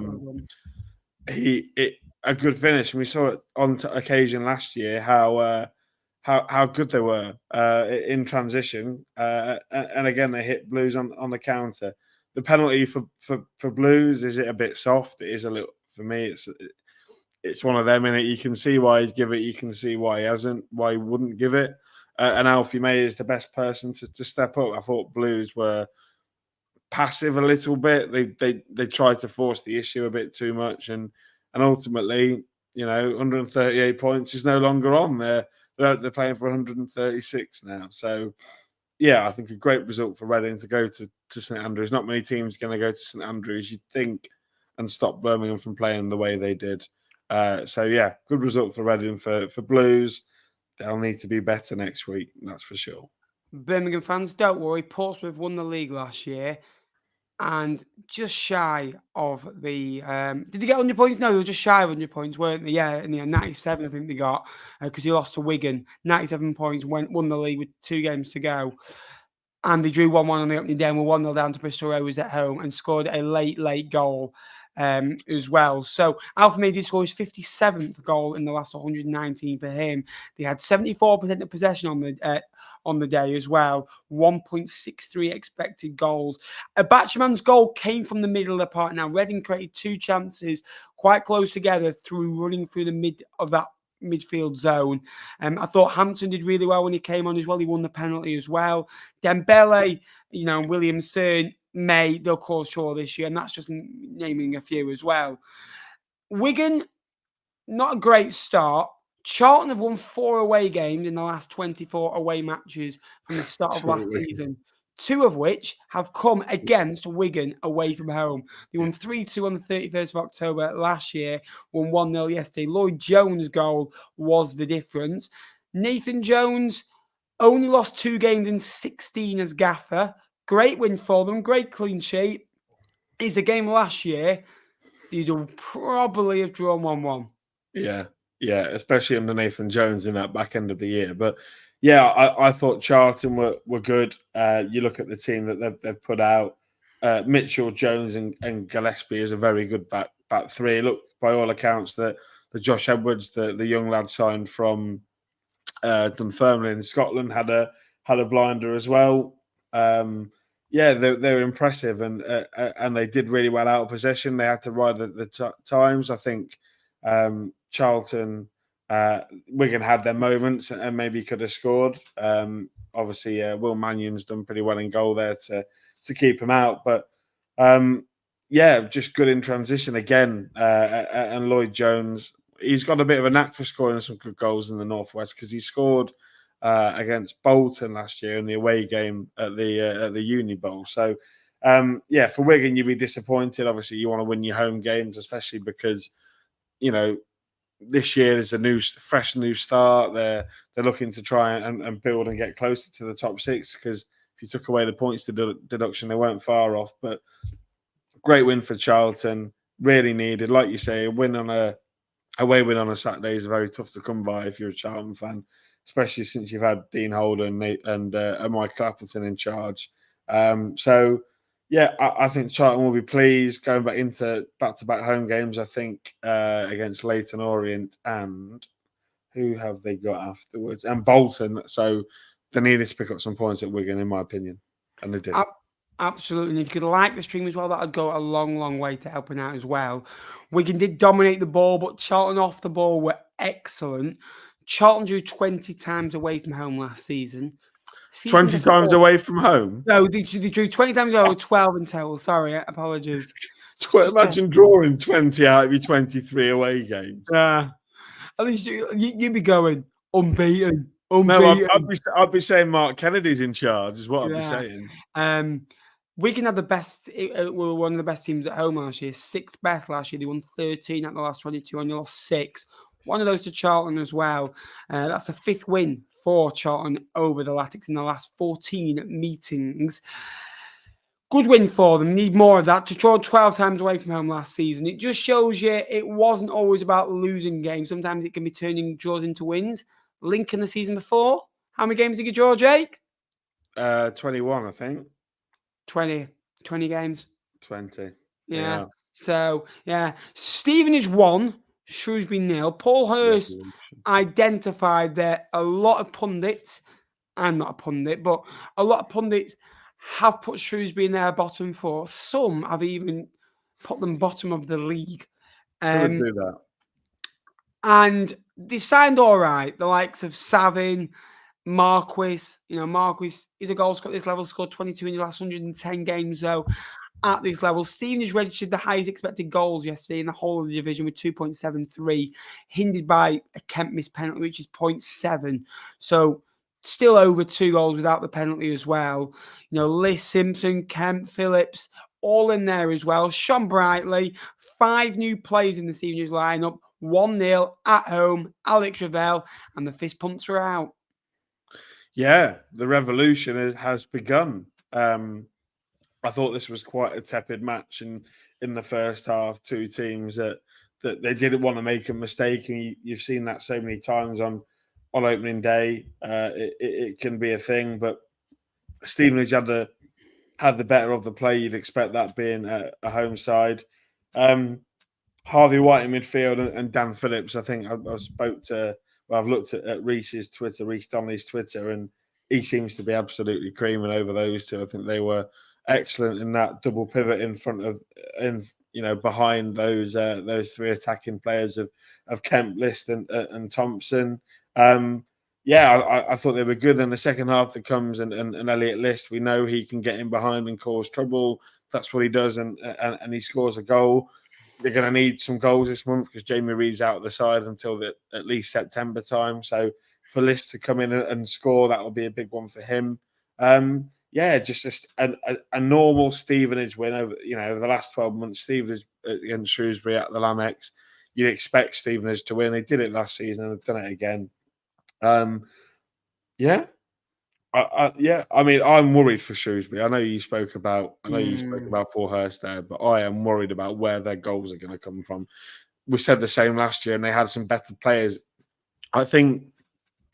Speaker 2: good finish. And we saw it on occasion last year how good they were in transition. And again, they hit Blues on the counter. The penalty for Blues, is it a bit soft? It is a little, for me, it's one of them, and you can see why he's give it. You can see why he hasn't, why he wouldn't give it. And Alfie May is the best person to step up. I thought Blues were passive a little bit. They tried to force the issue a bit too much, and ultimately, 138 points is no longer on there. They're playing for 136 now. So, yeah, I think a great result for Reading to go to St Andrews. Not many teams going to go to St Andrews, you'd think, and stop Birmingham from playing the way they did. So, yeah, good result for Reading. For Blues, they'll need to be better next week, that's for sure.
Speaker 1: Birmingham fans, don't worry. Portsmouth won the league last year and just shy of the... did they get 100 points? No, they were just shy of 100 points, weren't they? Yeah, in the 97, I think they got, because he lost to Wigan. 97 points, won the league with 2 games to go. And they drew 1-1 on the opening day and were 1-0 down to Bristol R at home and scored a late goal as well. So Alfie May did score his 57th goal in the last 119 for him. They had 74% of possession on the day as well. 1.63 expected goals. Batchman's goal came from the middle of the park. Now Reading created 2 chances quite close together through running through the mid of that midfield zone. I thought Hampton did really well when he came on as well. He won the penalty as well. Dembele, Williamson, May, they'll call Shaw this year, and that's just naming a few as well. Wigan, not a great start. Charlton have won 4 away games in the last 24 away matches from the start of last season, 2 of which have come against Wigan away from home. They won 3-2 on the 31st of October last year, won 1-0 yesterday. Lloyd Jones' goal was the difference. Nathan Jones only lost 2 games in 16 as gaffer. Great win for them, great clean sheet. It's a game last year you'd probably have drawn 1-1.
Speaker 2: Yeah, especially under Nathan Jones in that back end of the year. But yeah, I thought Charlton were good. You look at the team that they've put out. Mitchell, Jones, and Gillespie is a very good back 3. Look, by all accounts, the Josh Edwards, the young lad signed from Dunfermline in Scotland, had a blinder as well. Yeah, they're impressive, and they did really well out of possession. They had to ride at the times. I think Charlton, Wigan had their moments and maybe could have scored. Obviously, Will Mannion's done pretty well in goal there to keep him out. But yeah, just good in transition again. And Lloyd Jones, he's got a bit of a knack for scoring some good goals in the Northwest because he scored against Bolton last year in the away game at the Uni Bowl. So, yeah, for Wigan, you'd be disappointed. Obviously, you want to win your home games, especially because, this year there's a fresh new start. They're looking to try and build and get closer to the top 6 because if you took away the points deduction, they weren't far off. But great win for Charlton, really needed. Like you say, a away win on a Saturday is very tough to come by if you're a Charlton fan, especially since you've had Dean Holden and Mike Clapperton in charge. So, Yeah, I think Charlton will be pleased going back into back-to-back home games. I think against Leyton Orient and who have they got afterwards? And Bolton. So they needed to pick up some points at Wigan, in my opinion, and they did.
Speaker 1: Absolutely. And if you could like the stream as well, that would go a long, long way to helping out as well. Wigan did dominate the ball, but Charlton off the ball were excellent. Charlton drew 20 times away from home last season.
Speaker 2: 20 times away from home?
Speaker 1: No, they drew 20 times away, 12 in total. Sorry, apologies.
Speaker 2: Imagine drawing 20 out of your 23 away games.
Speaker 1: Yeah. At least you'd be going unbeaten.
Speaker 2: No, I'd be saying Mark Kennedy's in charge, is what I'd be saying.
Speaker 1: Wigan had the best, were one of the best teams at home last year, 6th best last year. They won 13 at the last 22 and they lost 6. One of those to Charlton as well. That's the 5th win for Charlton over the Latics in the last 14 meetings. Good win for them. Need more of that. To draw 12 times away from home last season. It just shows you it wasn't always about losing games. Sometimes it can be turning draws into wins. Lincoln the season before. How many games did you draw, Jake?
Speaker 2: 21, I think.
Speaker 1: 20 games.
Speaker 2: 20.
Speaker 1: Yeah. So, yeah. Stevenage 1, Shrewsbury 0. Paul Hurst identified that a lot of pundits, I'm not a pundit, but a lot of pundits have put Shrewsbury in their bottom 4. Some have even put them bottom of the league.
Speaker 2: Would do that.
Speaker 1: And they've signed all right. The likes of Savin, Marquis. Marquis is a goal scorer at this level, scored 22 in the last 110 games, though, at this level. Stevenage registered the highest expected goals yesterday in the whole of the division with 2.73, hindered by a Kemp missed penalty, which is 0.7. So still over 2 goals without the penalty as well. Liss, Simpson, Kemp, Phillips, all in there as well. Shone brightly. 5 new players in the Stevenage lineup. 1-0 at home. Alex Ravel and the fist pumps are out.
Speaker 2: Yeah, the revolution has begun. I thought this was quite a tepid match in the first half. 2 teams that they didn't want to make a mistake, and you've seen that so many times on opening day. It can be a thing, but Stevenage had the better of the play. You'd expect that being a home side. Harvey White in midfield and Dan Phillips. I think I've looked at Reece Donnelly's Twitter, and he seems to be absolutely creaming over those 2. I think they were excellent in that double pivot in front of, behind those 3 attacking players of Kemp, List and Thompson. I thought they were good. In the second half that comes and Elliot List, we know he can get in behind and cause trouble. That's what he does, and he scores a goal. They're going to need some goals this month because Jamie Reed's out of the side until at least September time. So for List to come in and score, that will be a big one for him. Just a normal Stevenage win over the last 12 months. Stevenage against Shrewsbury at the Lamex. You'd expect Stevenage to win. They did it last season and they've done it again. I'm worried for Shrewsbury. I know you spoke about Paul Hurst there, but I am worried about where their goals are going to come from. We said the same last year, and they had some better players. I think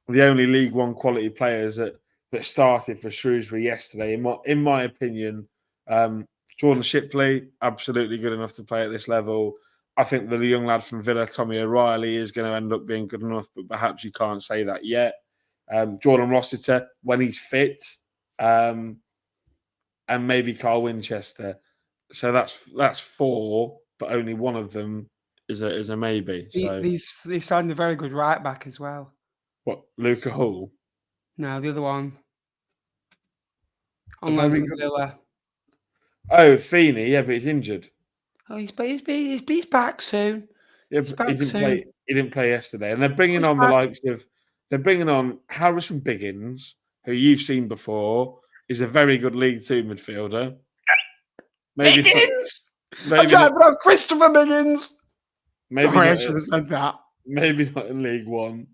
Speaker 2: the only League One quality players that started for Shrewsbury yesterday, in my opinion, Jordan Shipley, absolutely good enough to play at this level. I think the young lad from Villa, Tommy O'Reilly, is going to end up being good enough, but perhaps you can't say that yet. Jordan Rossiter when he's fit, and maybe Carl Winchester. So that's 4, but only one of them is a maybe. So
Speaker 1: they've signed a very good right back as well.
Speaker 2: What, Luca Hull?
Speaker 1: No, the other one. On loan from Villa.
Speaker 2: Oh, Feeney, yeah, but he's injured.
Speaker 1: Oh, he's back soon.
Speaker 2: Yeah, but he didn't play yesterday, and they're bringing on the likes of. They're bringing on Harrison Biggins, who you've seen before, is a very good League 2 midfielder.
Speaker 1: Biggins! I'm trying to put Christopher Biggins! Sorry, I should have said that.
Speaker 2: Maybe not in League 1.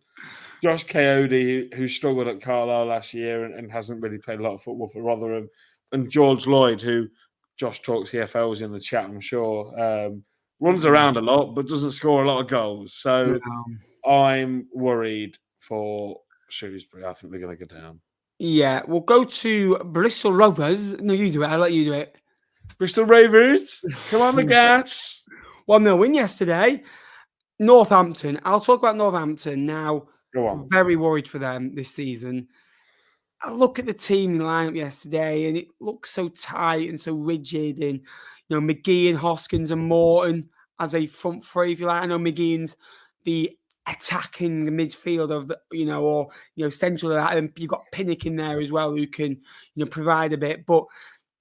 Speaker 2: Josh Coyote, who struggled at Carlisle last year and hasn't really played a lot of football for Rotherham. And George Lloyd, who Josh talks EFLs in the chat, I'm sure, runs around a lot but doesn't score a lot of goals. So I'm worried for Shrewsbury. I think they're going to go down.
Speaker 1: Yeah, we'll go to Bristol Rovers. No, you do it. I'll let you do it.
Speaker 2: Bristol Ravens, come on the gas.
Speaker 1: 1-0 win yesterday. Northampton. I'll talk about Northampton now.
Speaker 2: Go on.
Speaker 1: I'm very worried for them this season. I look at the team lineup yesterday, and it looks so tight and so rigid. And McGee and Hoskins and Morton as a front three, if you like. I know McGee's the attacking midfield of the, central of that, and you've got Pinnock in there as well who can, provide a bit. But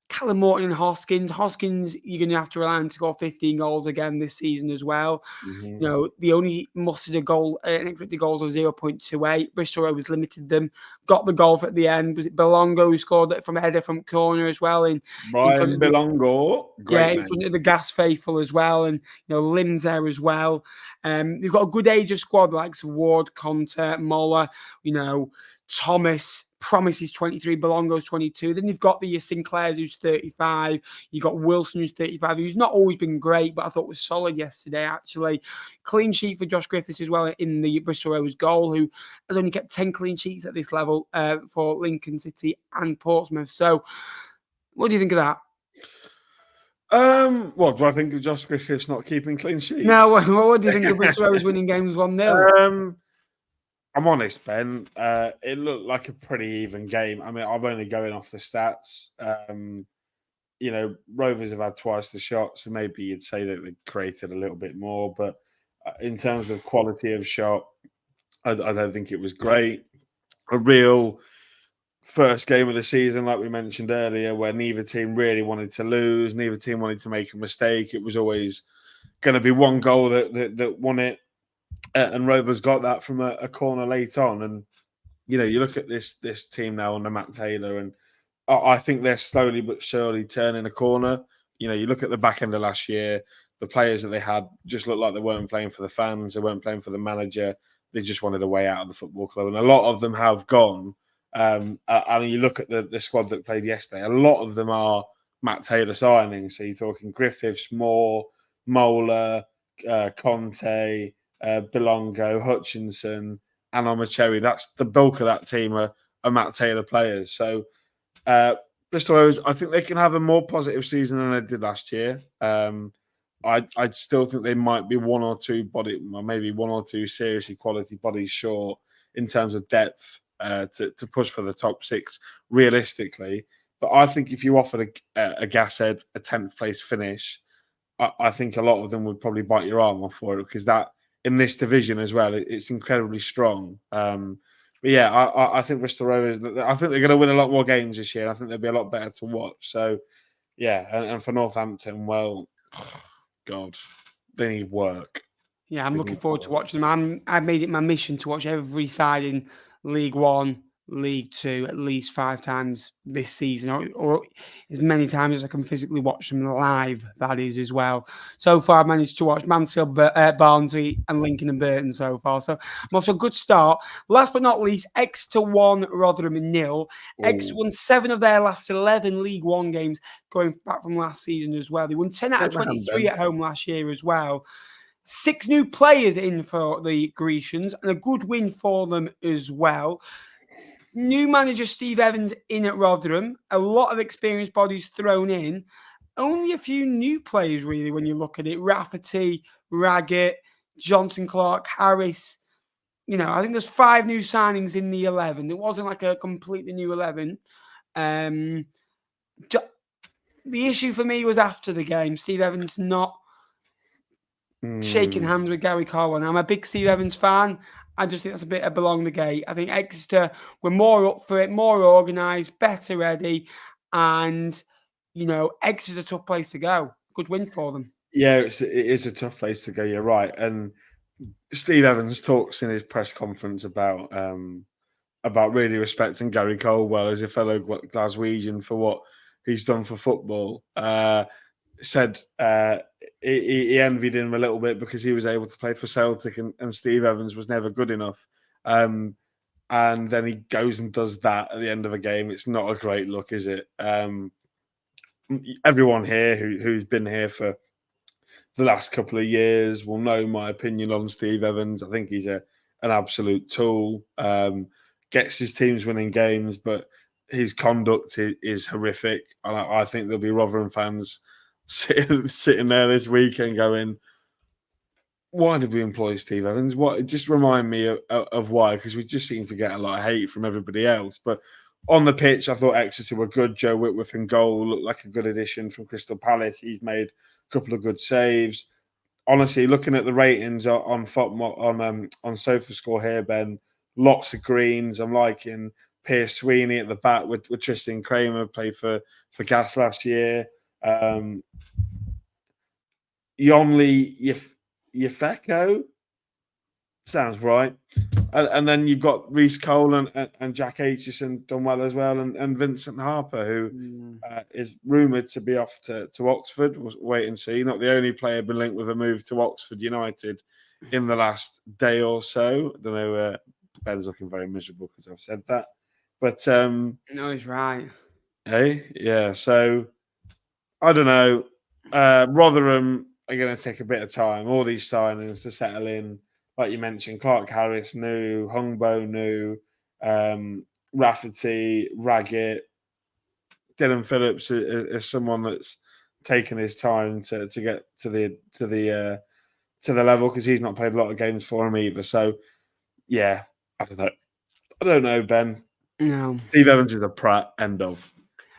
Speaker 1: Callum Morton and Hoskins, you're going to have to rely on to score 15 goals again this season as well.
Speaker 2: Mm-hmm.
Speaker 1: The only mustered a goal, expected goals was 0.28. Bristol Rovers limited them. Got the goal at the end. Was it Belongo who scored it from a header from corner as well? In front of
Speaker 2: Belongo.
Speaker 1: in front of the Gas faithful as well. And, Limbs there as well. They've got a good age of squad like Ward, Conte, Moller, Thomas. Promise is 23, Belongo's 22. Then you've got the Sinclairs who's 35. You've got Wilson who's 35, who's not always been great, but I thought was solid yesterday, actually. Clean sheet for Josh Griffiths as well in the Bristol Rovers goal, who has only kept 10 clean sheets at this level for Lincoln City and Portsmouth. So what do you think of that?
Speaker 2: What do I think of Josh Griffiths not keeping clean sheets?
Speaker 1: No, what do you think of Bristol Rovers winning games 1-0?
Speaker 2: I'm honest, Ben. It looked like a pretty even game. I mean, I'm only going off the stats. Rovers have had twice the shots, so maybe you'd say that they created a little bit more. But in terms of quality of shot, I don't think it was great. A real first game of the season, like we mentioned earlier, where neither team really wanted to lose, neither team wanted to make a mistake. It was always going to be one goal that won it. And Rovers got that from a corner late on. And, you look at this team now under Matt Taylor, and I think they're slowly but surely turning a corner. You look at the back end of last year, the players that they had just looked like they weren't playing for the fans. They weren't playing for the manager. They just wanted a way out of the football club. And a lot of them have gone. And you look at the squad that played yesterday, a lot of them are Matt Taylor signings. So you're talking Griffiths, Moore, Mola, Conte, Belongo, Hutchinson, and Cherry. That's the bulk of that team are Matt Taylor players. So Bristol Rovers, I think they can have a more positive season than they did last year. I'd still think they might be one or two seriously quality bodies short in terms of depth to push for the top six realistically. But I think if you offered a Gashead a 10th place finish, I think a lot of them would probably bite your arm off for it, because that in this division as well, it's incredibly strong. But yeah, I think Bristol Rovers, I think they're going to win a lot more games this year. I think they'll be a lot better to watch. So yeah, and for Northampton, well, God, they need work.
Speaker 1: Yeah, I'm looking forward to watching them. I've made it my mission to watch every side in League One, League Two at least 5 times this season, or as many times as I can physically watch them live, that is, as well. So far, I've managed to watch Mansfield, Barnsley and Lincoln and Burton so far. So I'm off to a good start. Last but not least, Exeter 1, Rotherham 0. Exeter won 7 of their last 11 League One games, going back from last season as well. They won 10 out of 23 at home last year as well. 6 new players in for the Grecians, and a good win for them as well. New manager Steve Evans in at Rotherham. A lot of experienced bodies thrown in. Only a few new players, really, when you look at it. Rafferty, Raggett, Johnson Clark, Harris. I think there's 5 new signings in the 11. It wasn't like a completely new 11. The issue for me was after the game. Steve Evans not shaking hands with Gary Carwell. I'm a big Steve Evans fan. I just think that's a bit of belong the gate. I think Exeter were more up for it, more organised, better ready. And, Exeter's a tough place to go. Good win for them.
Speaker 2: Yeah, it is a tough place to go. You're right. And Steve Evans talks in his press conference about really respecting Gary Colwell as a fellow Glaswegian for what he's done for football. Said he envied him a little bit because he was able to play for Celtic and Steve Evans was never good enough. And then he goes and does that at the end of a game. It's not a great look, is it? Everyone here who's been here for the last couple of years will know my opinion on Steve Evans. I think he's an absolute tool. Gets his teams winning games, but his conduct is horrific. And I think there'll be Rotherham fans sitting there this weekend going, why did we employ Steve Evans? What? Just remind me of why, because we just seem to get a lot of hate from everybody else. But on the pitch, I thought Exeter were good. Joe Whitworth in goal looked like a good addition from Crystal Palace. He's made a couple of good saves. Honestly, looking at the ratings on SofaScore here, Ben, lots of greens. I'm liking Pierce Sweeney at the back with Tristan Kramer, played for Gas last year. Yonley Yefeko sounds right. And then you've got Reece Cole and Jack Aitchison done well as well, and Vincent Harper, who is rumoured to be off to Oxford. We'll wait and see. Not the only player been linked with a move to Oxford United in the last day or so. I don't know. Ben's looking very miserable because I've said that. But
Speaker 1: no, he's right.
Speaker 2: Hey, yeah. So I don't know. Rotherham are going to take a bit of time. All these signings to settle in. Like you mentioned, Clark Harris new, Hungbo new, Rafferty, Raggett, Dylan Phillips is someone that's taken his time to get to the level, because he's not played a lot of games for him either. So yeah, I don't know, Ben.
Speaker 1: No.
Speaker 2: Steve Evans is a prat. End of.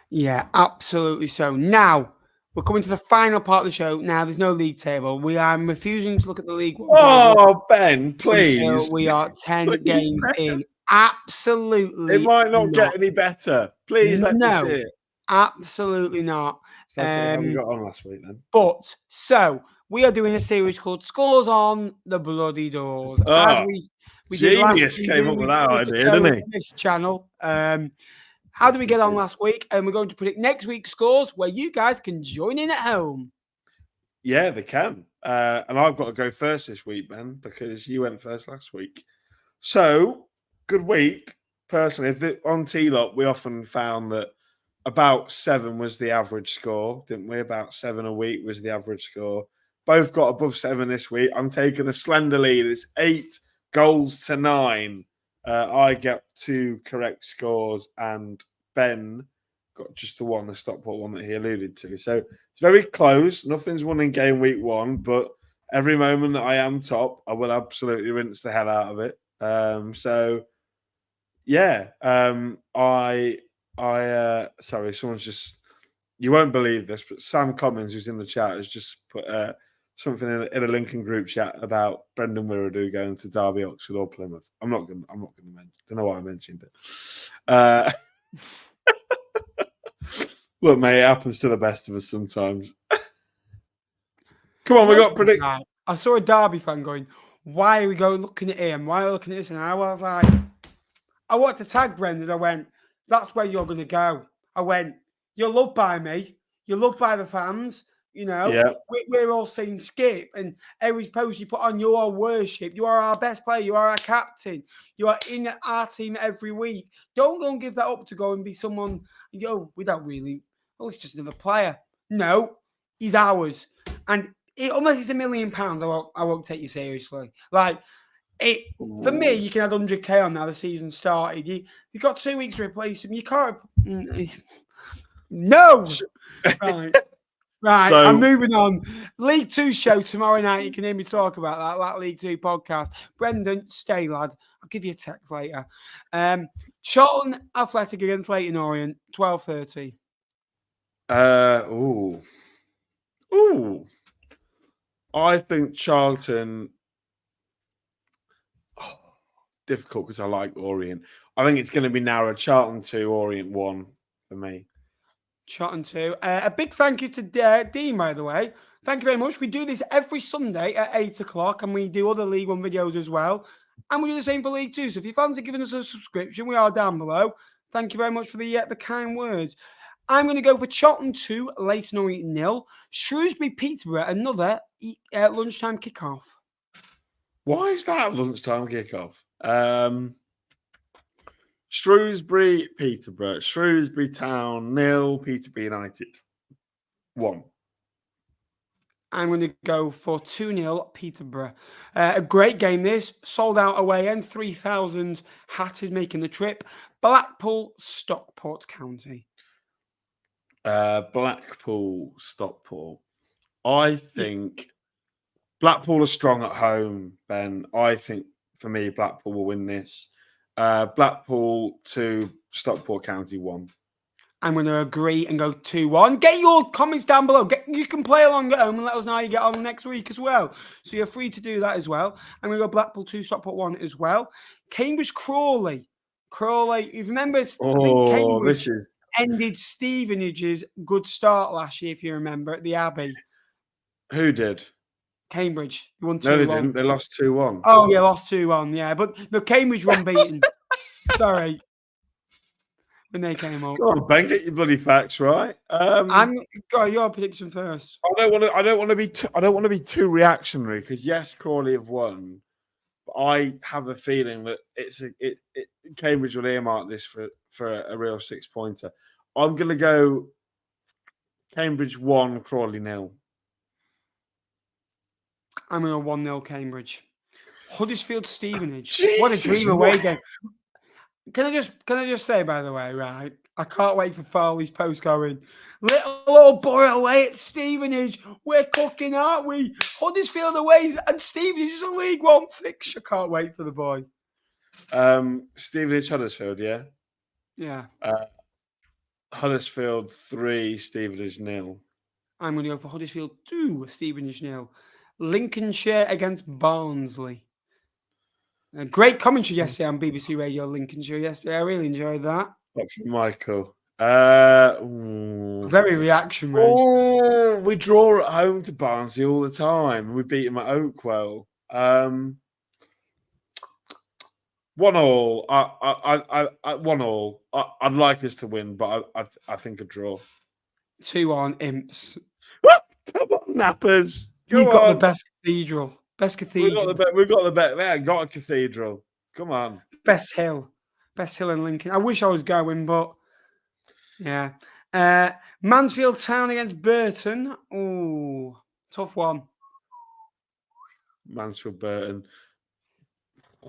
Speaker 1: Yeah, absolutely. So now we're coming to the final part of the show. Now there's no league table. I'm refusing to look at the league.
Speaker 2: Oh, Ben, please.
Speaker 1: We are 10 games in. Absolutely.
Speaker 2: It might not get any better. Please let me see it.
Speaker 1: Absolutely not.
Speaker 2: So that's what we got on last week then.
Speaker 1: But so we are doing a series called Scores on the Bloody Doors.
Speaker 2: Oh,
Speaker 1: we
Speaker 2: genius came up with that idea, didn't he?
Speaker 1: This channel. How did we get on last week? And we're going to predict next week's scores where you guys can join in at home.
Speaker 2: Yeah, they can. And I've got to go first this week, Ben, because you went first last week. So, good week. Personally, on T-Lot, we often found that about 7 was the average score, didn't we? About 7 a week was the average score. Both got above 7 this week. I'm taking a slender lead. It's 8 goals to 9. I get 2 correct scores, and Ben got just the one, the Stockport one that he alluded to. So it's very close. Nothing's won in game week 1, but every moment that I am top, I will absolutely rinse the hell out of it. So yeah, sorry, someone's just, you won't believe this, but Sam Commons, who's in the chat, has just put something in a Lincoln group chat about Brendan Wirradu going to Derby, Oxford, or Plymouth. I'm not going to mention. Don't know why I mentioned it. Look, mate, it happens to the best of us sometimes. Come on, we got predict.
Speaker 1: I saw a Derby fan going, "Why are we going looking at him? Why are we looking at this?" And I was like, I wanted to tag Brendan. I went, "That's where you're going to go." I went, "You're loved by me. You're loved by the fans. You know,
Speaker 2: yeah.
Speaker 1: We're all saying Skip, and every post you put on, you are worship. You are our best player. You are our captain. You are in our team every week. Don't go and give that up to go and be someone, we don't really, it's just another player. No, he's ours. And unless it's £1 million, I won't take you seriously. Like, for me, you can add 100k on now the season started. You've got 2 weeks to replace him. You can't. No! Right, so, I'm moving on. League 2 show tomorrow night. You can hear me talk about that League 2 podcast. Brendan, stay, lad. I'll give you a text later. Charlton Athletic against Leyton Orient, 12:30.
Speaker 2: Ooh. I think Charlton. Difficult because I like Orient. I think it's going to be narrow. Charlton 2, Orient 1 for me.
Speaker 1: Charlton 2. A big thank you to Dean, by the way. Thank you very much. We do this every Sunday at 8 o'clock, and we do other League 1 videos as well. And we do the same for League 2. So if you fancy giving us a subscription, we are down below. Thank you very much for the kind words. I'm going to go for Charlton 2, Leyton Orient 0. Shrewsbury Peterborough, another lunchtime kickoff.
Speaker 2: Why is that lunchtime kickoff? Shrewsbury, Peterborough, Shrewsbury Town 0, Peterborough United 1.
Speaker 1: I'm going to go for 2-0 Peterborough. A great game this. Sold out away end. 3,000 hatters making the trip. Blackpool, Stockport County.
Speaker 2: Blackpool, Stockport. I think Blackpool are strong at home, Ben. I think, for me, Blackpool will win this. Blackpool 2, Stockport County 1.
Speaker 1: I'm going to agree and go 2-1. Get your comments down below. You can play along at home and let us know how you get on next week as well. So you're free to do that as well. I'm going to go Blackpool 2, Stockport 1 as well. Cambridge, Crawley. Crawley, you remember, I think Cambridge ended Stevenage's good start last year, if you remember, at the Abbey.
Speaker 2: Who did?
Speaker 1: Cambridge. Won 2-1.
Speaker 2: No, they didn't. They lost 2-1.
Speaker 1: Oh, yeah, lost 2-1, yeah. But the Cambridge were unbeaten. Sorry. When they came up.
Speaker 2: Go on, Ben, get your bloody facts right.
Speaker 1: Go your prediction first.
Speaker 2: I don't want to be too reactionary because yes, Crawley have won, but I have a feeling that Cambridge will earmark this for a real 6-pointer. I'm going to go Cambridge 1, Crawley 0.
Speaker 1: I'm going to 1-0 Cambridge. Huddersfield, Stevenage.
Speaker 2: Jesus,
Speaker 1: what a dream away game. Can I just say, by the way, right? I can't wait for Farley's post going, little old boy away at Stevenage. We're cooking, aren't we? Huddersfield away and Stevenage is a League One fixture. Can't wait for the boy.
Speaker 2: Stevenage, Huddersfield, yeah?
Speaker 1: Yeah.
Speaker 2: Huddersfield 3, Stevenage 0.
Speaker 1: I'm going to go for Huddersfield 2, Stevenage 0. Lincolnshire against Barnsley. A great commentary yesterday on BBC Radio Lincolnshire yesterday. I really enjoyed that.
Speaker 2: That's from Michael.
Speaker 1: Very reactionary.
Speaker 2: Oh, we draw at home to Barnsley all the time. We beat them at Oakwell. 1-1. 1-1. I'd like us to win, but I think a draw.
Speaker 1: 2-1 Imps.
Speaker 2: Come on, Nappers.
Speaker 1: You've got the best cathedral. Best cathedral.
Speaker 2: We've got the bet there. Got a cathedral. Come on.
Speaker 1: Best hill in Lincoln. I wish I was going, but yeah. Mansfield Town against Burton. Oh, tough one.
Speaker 2: Mansfield Burton.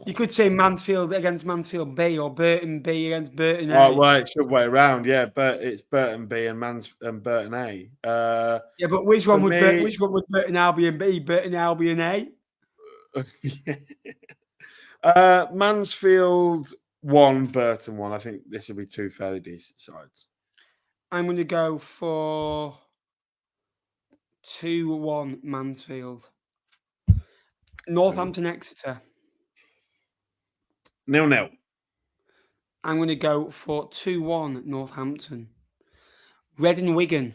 Speaker 1: You could say Mansfield against Mansfield B or Burton B against Burton A.
Speaker 2: Oh, well, it's the way around. Yeah, but it's Burton B and Burton A.
Speaker 1: Yeah, but which one would Burton Albion B? Burton Albion A?
Speaker 2: Mansfield 1, Burton 1. I think this will be 2 fairly decent sides.
Speaker 1: I'm going to go for 2-1 Mansfield. Northampton Exeter.
Speaker 2: 0-0.
Speaker 1: I'm going to go for 2-1 Northampton. Reading Wigan.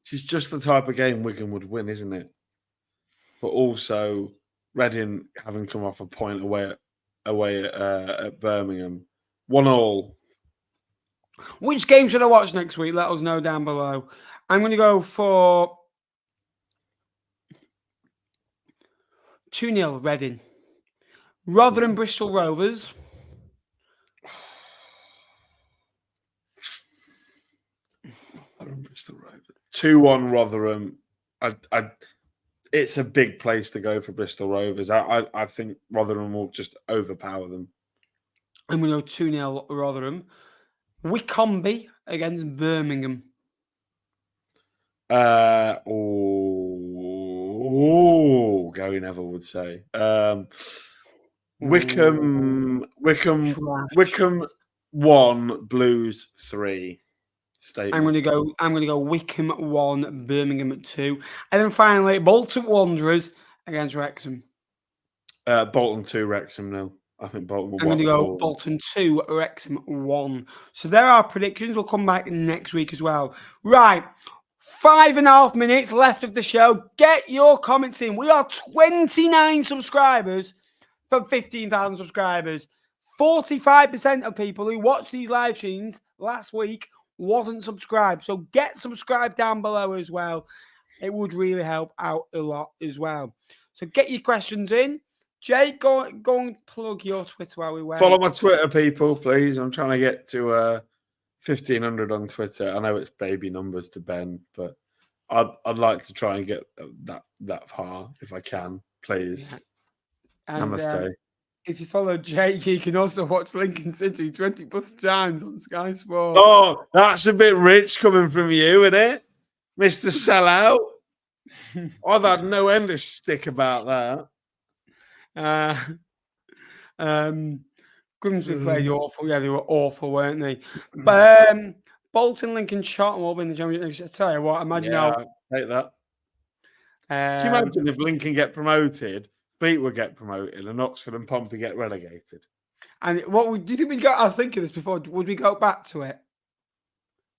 Speaker 2: It's just the type of game Wigan would win, isn't it? But also, Reading having come off a point away at Birmingham. 1-1.
Speaker 1: Which game should I watch next week? Let us know down below. I'm going to go for 2-0 Reading. Rotherham Bristol Rovers.
Speaker 2: 2-1 Rotherham. It's a big place to go for Bristol Rovers. I think Rotherham will just overpower them.
Speaker 1: I'm going to go 2-0 Rotherham. Wycombe against Birmingham.
Speaker 2: Gary Neville would say. Wycombe 1, Blues 3. Statement.
Speaker 1: I'm going to go Wycombe 1, Birmingham 2, and then finally Bolton Wanderers against Wrexham.
Speaker 2: Bolton 2, Wrexham 0. I think Bolton will.
Speaker 1: I'm going to go Bolton 2, Wrexham 1. So there are predictions. We'll come back next week as well. Right. 5.5 minutes left of the show. Get your comments in. We are 29 subscribers from 15,000 subscribers. 45% of people who watched these live streams last week wasn't subscribed. So get subscribed down below as well. It would really help out a lot as well. So get your questions in. Jay, go and plug your Twitter while we wait.
Speaker 2: Follow my Twitter, people, please. I'm trying to get to 1,500 on Twitter. I know it's baby numbers to Ben, but I'd like to try and get that far if I can, please.
Speaker 1: Yeah. And
Speaker 2: Namaste.
Speaker 1: if you follow Jake, you can also watch Lincoln City 20+ times on Sky Sports.
Speaker 2: Oh, that's a bit rich coming from you, isn't it, Mr. Sellout? I've had no end of stick about
Speaker 1: that. Grimsby played awful. Yeah, they were awful, weren't they? But Bolton, Lincoln, Charlton will win the championship. I tell you what, imagine how.
Speaker 2: Take that. Can you imagine if Lincoln get promoted, Fleetwood get promoted, and Oxford and Pompey get relegated?
Speaker 1: And do you think we'd go? I was thinking this before. Would we go back to it?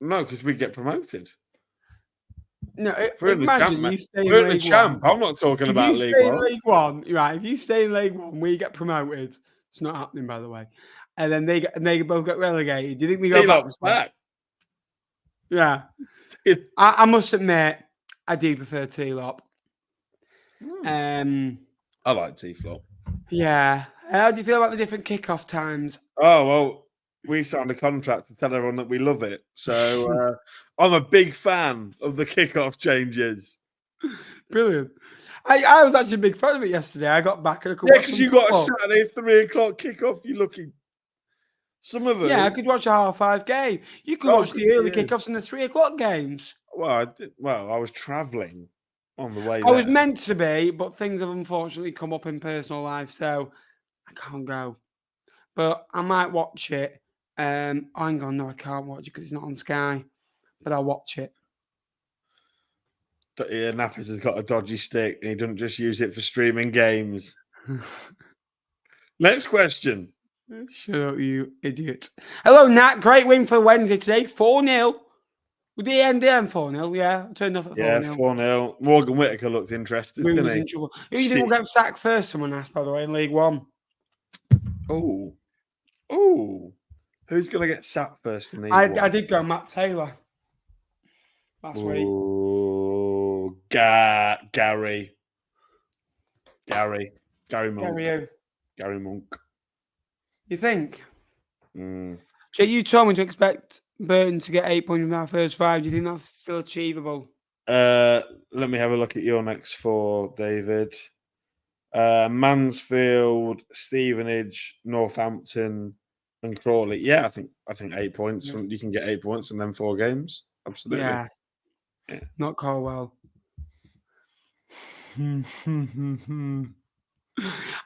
Speaker 2: No, because we'd get promoted.
Speaker 1: No,
Speaker 2: imagine you stay in League One. I'm not talking about League One.
Speaker 1: If you stay in League One, right? If you stay in League One, we get promoted. It's not happening, by the way. And then they both get relegated. Do you think we go back? Yeah. I must admit, I do prefer T-Lop.
Speaker 2: I like T-Flop.
Speaker 1: Yeah. How do you feel about the different kickoff times?
Speaker 2: Oh, well, we signed a contract to tell everyone that we love it. So I'm a big fan of the kickoff changes.
Speaker 1: Brilliant. I was actually a big fan of it yesterday. I got back and I could watch
Speaker 2: because you got a Saturday 3:00 kickoff. You're lucky. Some of us.
Speaker 1: Yeah, I could watch a 5:30 game. You could watch the early kickoffs and the 3:00 games.
Speaker 2: Well, I was travelling on the way.
Speaker 1: I was meant to be, but things have unfortunately come up in personal life, so I can't go. But I might watch it. Hang on, no, I can't watch it because it's not on Sky. But I'll watch it.
Speaker 2: Yeah, Nappers has got a dodgy stick and he doesn't just use it for streaming games. Next question.
Speaker 1: Shut up, you idiot. Hello, Nat. Great win for Wednesday today. 4-0. Did the end 4-0? Yeah, I turned off at 4-0.
Speaker 2: Yeah, 4-0. Morgan Whittaker looked interested, didn't he?
Speaker 1: In trouble. Who do you think will get sacked first, someone asked, by the way, in League One?
Speaker 2: Oh. Who's going to get sacked first in League One?
Speaker 1: I did go Matt Taylor last week.
Speaker 2: Gary Monk. Gary Monk.
Speaker 1: You think?
Speaker 2: So
Speaker 1: you told me to expect Burton to get 8 points in our first 5. Do you think that's still achievable?
Speaker 2: Let me have a look at your next 4, David. Mansfield, Stevenage, Northampton, and Crawley. Yeah, I think 8 points. Yeah. You can get 8 points and then 4 games. Absolutely.
Speaker 1: Yeah. Not Colwell.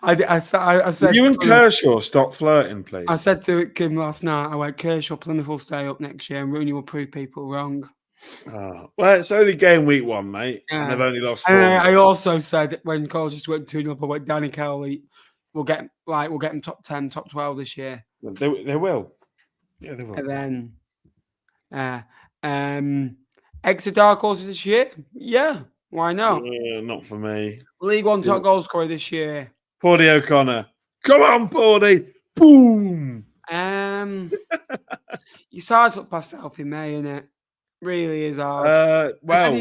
Speaker 1: I said
Speaker 2: you and Kershaw stop flirting, please.
Speaker 1: I said to Kim last night, I went, Kershaw Plymouth will stay up next year and Rooney will prove people wrong.
Speaker 2: Oh, well, it's only game week 1, mate. Yeah. And they've only lost 4.
Speaker 1: And I also said when Cole just went 2-0 up, I went, Danny Cowley we'll get them top 10, top 12 this year.
Speaker 2: They will. Yeah, they will.
Speaker 1: And then Exeter dark horses this year? Yeah. Why not?
Speaker 2: Not for me.
Speaker 1: League One top goal scorer this year.
Speaker 2: Pordy O'Connor. Come on, Pordy. Boom.
Speaker 1: It's hard to look past Alfie May, isn't it? Really is hard.
Speaker 2: Well,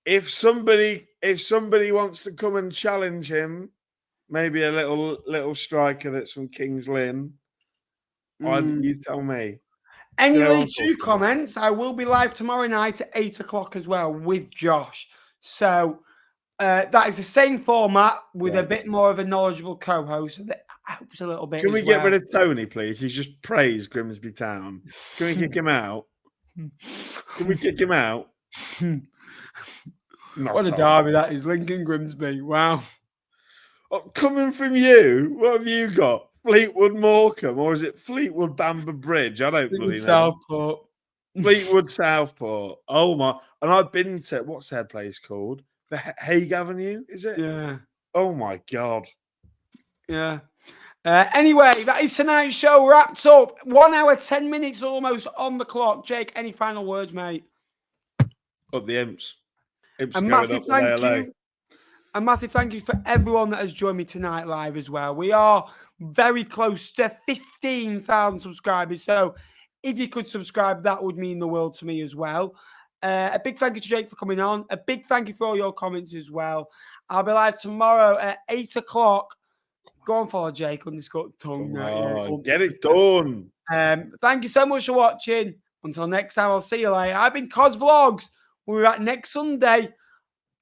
Speaker 2: if somebody wants to come and challenge him, maybe a little striker that's from Kings Lynn, you tell me.
Speaker 1: Any League 2 comments? I will be live tomorrow night at 8:00 as well with Josh. So that is the same format with a bit more of a knowledgeable co-host. That helps a little bit.
Speaker 2: Can we get rid of Tony, please? He's just praised Grimsby Town. Can we kick him out? Can we kick him out?
Speaker 1: What a derby that is. Lincoln Grimsby. Wow.
Speaker 2: Oh, coming from you, what have you got? Fleetwood Morecambe, or is it Fleetwood Bamber Bridge? I don't really know.
Speaker 1: Southport.
Speaker 2: Fleetwood Southport. Oh my! And I've been to what's their place called? The Hague Avenue, is it?
Speaker 1: Yeah.
Speaker 2: Oh my God.
Speaker 1: Yeah. Anyway, that is tonight's show wrapped up. 1 hour, 10 minutes almost on the clock. Jake, any final words, mate?
Speaker 2: Up the Imps.
Speaker 1: A massive thank you. A massive thank you for everyone that has joined me tonight live as well. We are very close to 15,000 subscribers. So if you could subscribe, that would mean the world to me as well. A big thank you to Jake for coming on. A big thank you for all your comments as well. I'll be live tomorrow at 8:00. Go on, follow Jake _tongue.
Speaker 2: Get it done.
Speaker 1: Thank you so much for watching. Until next time, I'll see you later. I've been Cos Vlogs. We'll be back next Sunday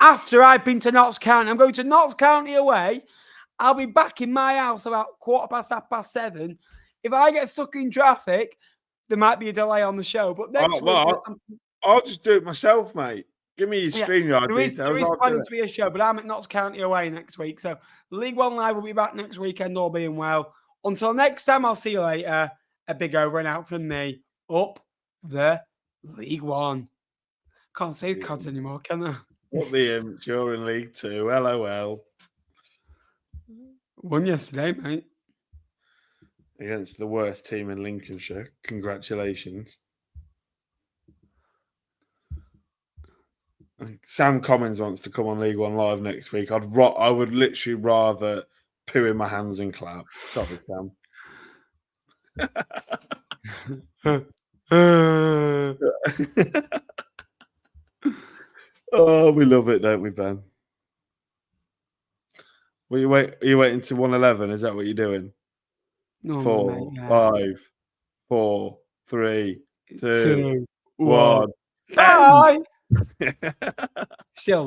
Speaker 1: after I've been to Notts County. I'm going to Notts County away. I'll be back in my house about 7:15. If I get stuck in traffic, there might be a delay on the show. But next week,
Speaker 2: I'll just do it myself, mate. Give me your StreamYard details.
Speaker 1: There is planning to be a show, but I'm at Notts County away next week. So League One Live will be back next weekend, all being well. Until next time, I'll see you later. A big over and out from me. Up the League One. Can't say Cods anymore, can I?
Speaker 2: Up the Imps, you're in League Two. LOL.
Speaker 1: Won yesterday, mate.
Speaker 2: Against the worst team in Lincolnshire. Congratulations. Sam Commons wants to come on League One Live next week. I would literally rather poo in my hands and clap. Sorry, Sam. Oh, we love it, don't we, Ben? Are you waiting to 111? Is that what you're doing?
Speaker 1: No,
Speaker 2: 4, 5, 4, 3, 2, 1.
Speaker 1: Bye. Still.